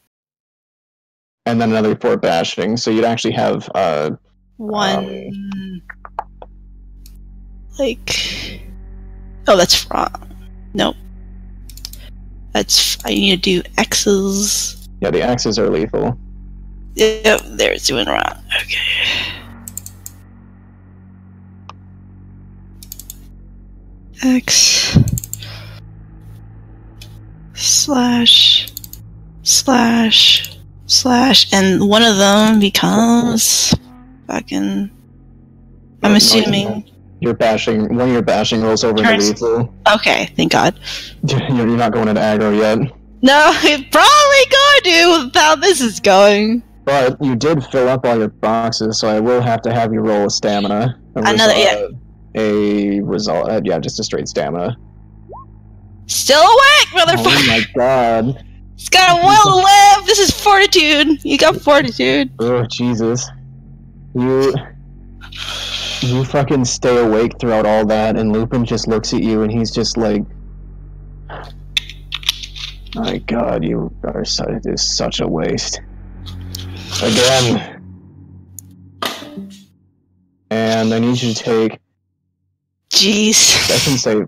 S1: And then another 4 bashing, so you'd actually have,
S5: 1... like... Oh, that's wrong. Nope. I need to do X's.
S1: Yeah, the X's are lethal.
S5: Yep, they're doing wrong. Okay. X / and one of them becomes fucking. I'm assuming.
S1: You're bashing. One of your bashing rolls over into lethal.
S5: Okay, thank God.
S1: You're not going into aggro yet.
S5: No, it probably going to with how this is going.
S1: But you did fill up all your boxes, so I will have to have you roll a stamina. A result. Yeah, just a straight stamina.
S5: Still awake, motherfucker!
S1: Oh my god.
S5: He's got a will to live! This is fortitude! You got fortitude.
S1: Oh, Jesus. You fucking stay awake throughout all that, and Lupin just looks at you and he's just like, my god, you are it is such a waste. Again. And I need you to take...
S5: Jeez.
S1: I can say...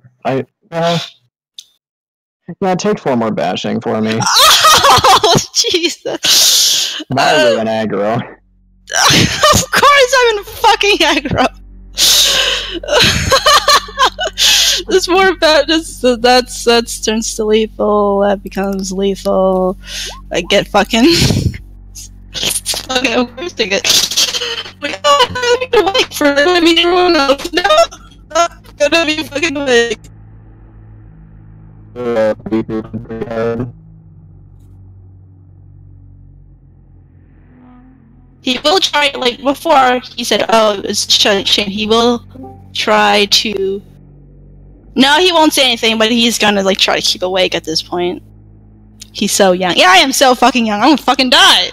S1: yeah, take 4 more bashing for me.
S5: Oh, Jesus.
S1: Not really an aggro.
S5: Of course I'm in fucking aggro. This more bad. That's turns to lethal. That becomes lethal. I get fucking. Okay, of course I get. Like, oh, I need to wait for it. I mean, everyone else. No, I'm gonna be fucking awake. He will try, like, before he said, oh, it's Shane, he will try to... No, he won't say anything, but he's gonna, like, try to keep awake at this point. He's so young. Yeah, I am so fucking young. I'm gonna fucking die!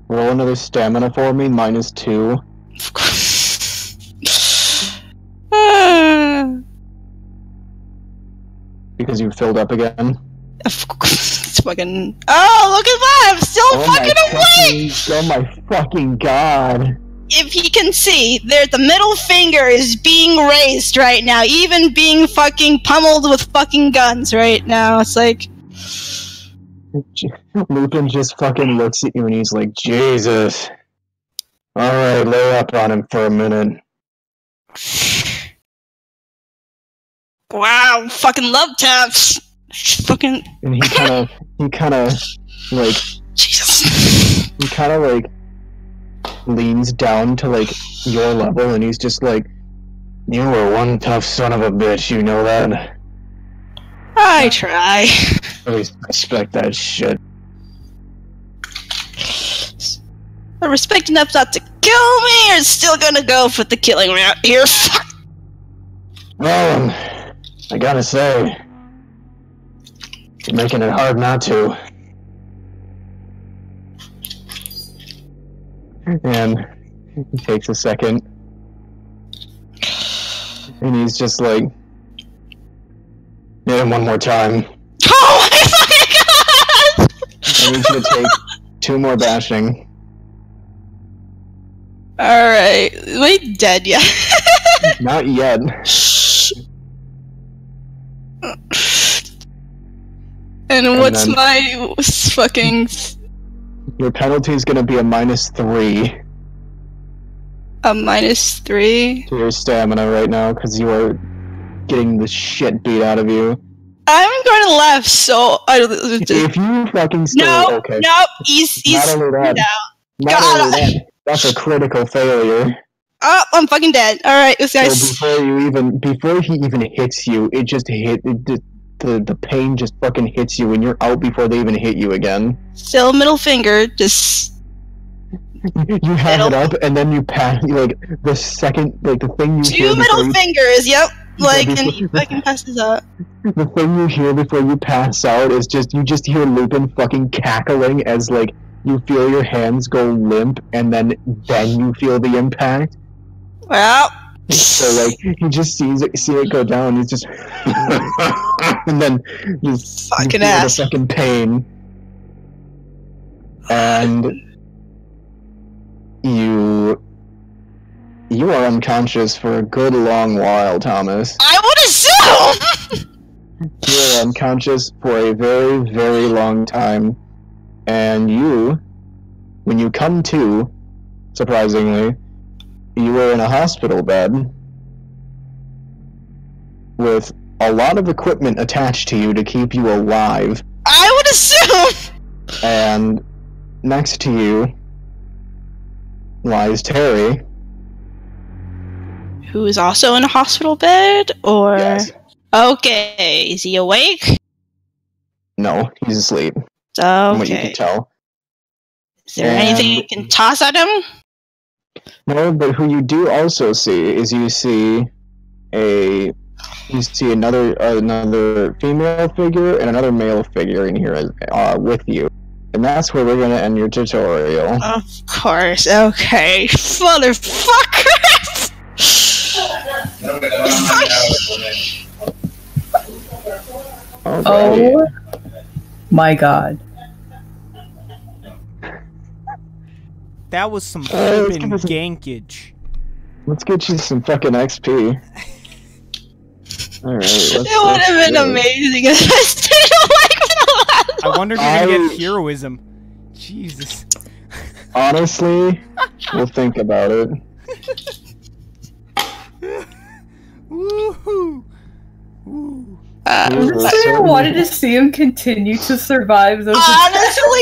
S1: Roll another stamina for me, -2.
S5: Of course.
S1: Because you filled up again.
S5: Of course. It's fucking... Oh, look at that! I'm still fucking awake!
S1: Oh my fucking god.
S5: If he can see, there, the middle finger is being raised right now, even being fucking pummeled with fucking guns right now. It's like...
S1: Lupin just fucking looks at you and he's like, Jesus. Alright, lay up on him for a minute.
S5: Wow, fucking love taps! Fucking...
S1: And he kind of, like...
S5: Jesus.
S1: He kind of, like, leans down to, like, your level and he's just like, you were one tough son of a bitch, you know that?
S5: I try.
S1: I respect that shit.
S5: I respect enough not to kill me, or still gonna go for the killing route here. Fuck.
S1: Well, I gotta say, you're making it hard not to. And he takes a second, and he's just like, hit him one more time.
S5: Oh my fucking god!
S1: I need you to take 2 more bashing.
S5: Alright, wait, dead yet?
S1: Not yet.
S5: And what's my fucking...
S1: Your penalty is gonna be a -3.
S5: A -3?
S1: To your stamina right now, because you are getting the shit beat out of you.
S5: I'm going to left, so I don't...
S1: If you fucking stay...
S5: No,
S1: okay.
S5: no, he's
S1: Not only that, not only that, that's a critical failure.
S5: Oh, I'm fucking dead. Alright, this guy's...
S1: So before he even hits you, it just the pain just fucking hits you and you're out before they even hit you again.
S5: Still middle finger, just...
S1: You have it up and then you pass, like, the second, like, the thing you hear...
S5: 2 middle fingers, yep. Like, and he fucking passes out.
S1: The thing you hear before you pass out is you just hear Lupin fucking cackling as, like, you feel your hands go limp and then you feel the impact.
S5: Well...
S1: So, like, he just see it go down, he's just... and then you feel the fucking pain. And... You you are unconscious for a good long while, Thomas.
S5: I would assume!
S1: You are unconscious for a very, very long time. And you, when you come to, surprisingly, you were in a hospital bed with a lot of equipment attached to you to keep you alive.
S5: I would assume!
S1: And next to you lies Terry.
S5: Who is also in a hospital bed, or...
S1: Yes.
S5: Okay, is he awake?
S1: No, he's asleep. From what you
S5: Okay.
S1: can tell.
S5: Is there anything you can toss at him?
S1: No, but who you do also see is you see another female figure and another male figure in here with you, and that's where we're gonna end your tutorial.
S5: Of course. Okay, motherfucker.
S4: Oh my god.
S2: That was some
S1: let's
S2: flippin'
S1: give us a-
S2: gankage.
S1: Let's get you some fucking XP. All right.
S5: It would have been amazing if I stayed awake for the last
S2: I wonder if you're gonna get heroism. Jesus.
S1: Honestly, we'll think about it.
S2: Woohoo! Woo.
S4: I wanted to see him continue to survive those
S5: Honestly,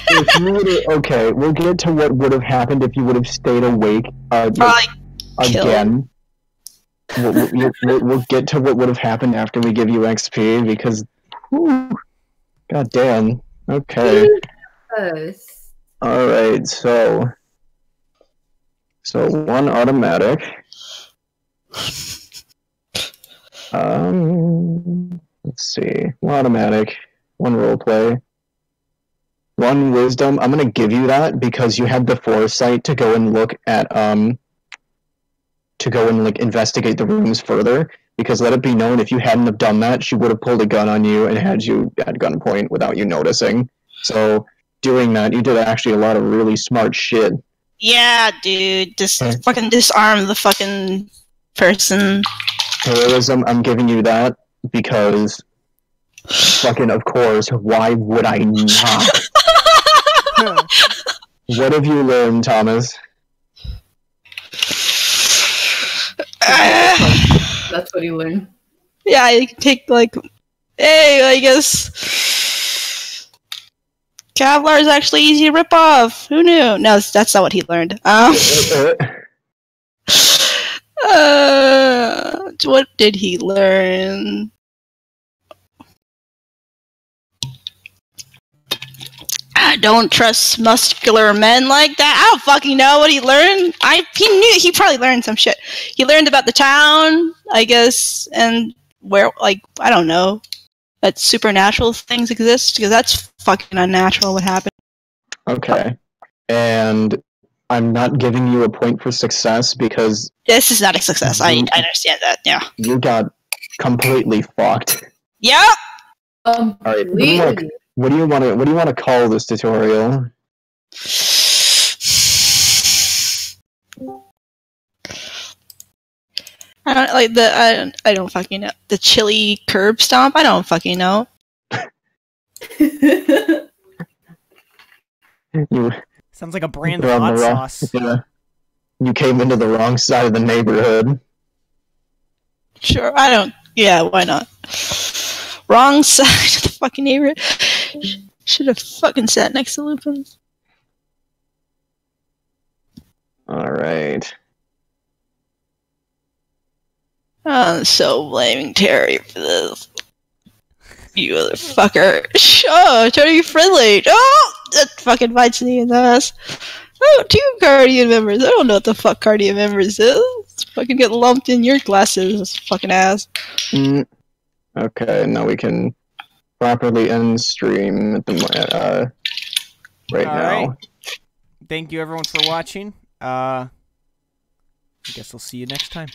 S1: If you would've- okay, we'll get to what would have happened if you would have stayed awake
S5: probably kill him.
S1: again. We'll get to what would have happened after we give you XP because, whew, god damn. Okay.
S4: Yes.
S1: All right. So one automatic. Let's see. One automatic. One roleplay. One wisdom. I'm gonna give you that because you had the foresight to go and look at to go and like investigate the rooms further. Because let it be known, if you hadn't have done that, she would have pulled a gun on you and had you at gunpoint without you noticing. So doing that, you did actually a lot of really smart shit.
S5: Yeah, dude, just fucking disarm the fucking person.
S1: Heroism, I'm giving you that because fucking of course, why would I not? What have you learned, Thomas?
S4: That's what he learned.
S5: Yeah, you can take like, hey, I guess Kevlar is actually easy to rip off. Who knew? No, that's not what he learned. What did he learn? I don't trust muscular men like that. I don't fucking know what he learned. He probably learned some shit. He learned about the town, I guess, and where, like, I don't know, that supernatural things exist, because that's fucking unnatural what happened.
S1: Okay. And I'm not giving you a point for success because
S5: This is not a success. I understand that, yeah.
S1: you got completely fucked.
S5: Yep!
S1: Alright, what do you want to call this tutorial?
S5: I don't like I don't fucking know. The chili curb stomp? I don't fucking know.
S1: You
S2: Sounds like a brand of
S1: You're on
S2: hot
S1: the wrong-
S2: sauce.
S1: yeah. You came into the wrong side of the neighborhood.
S5: Sure, I don't. Yeah, why not? Wrong side of the fucking neighborhood. Should have fucking sat next to Lupin's.
S1: Alright.
S5: I'm so blaming Terry for this. You motherfucker. Oh, trying to be friendly. Oh! That fucking bites me in the ass. Oh, 2 Cardian members. I don't know what the fuck Cardian members is. It's fucking get lumped in your glasses, fucking ass.
S1: Okay, now we can properly end stream at the right now.
S2: Alright. Thank you everyone for watching. I guess we'll see you next time.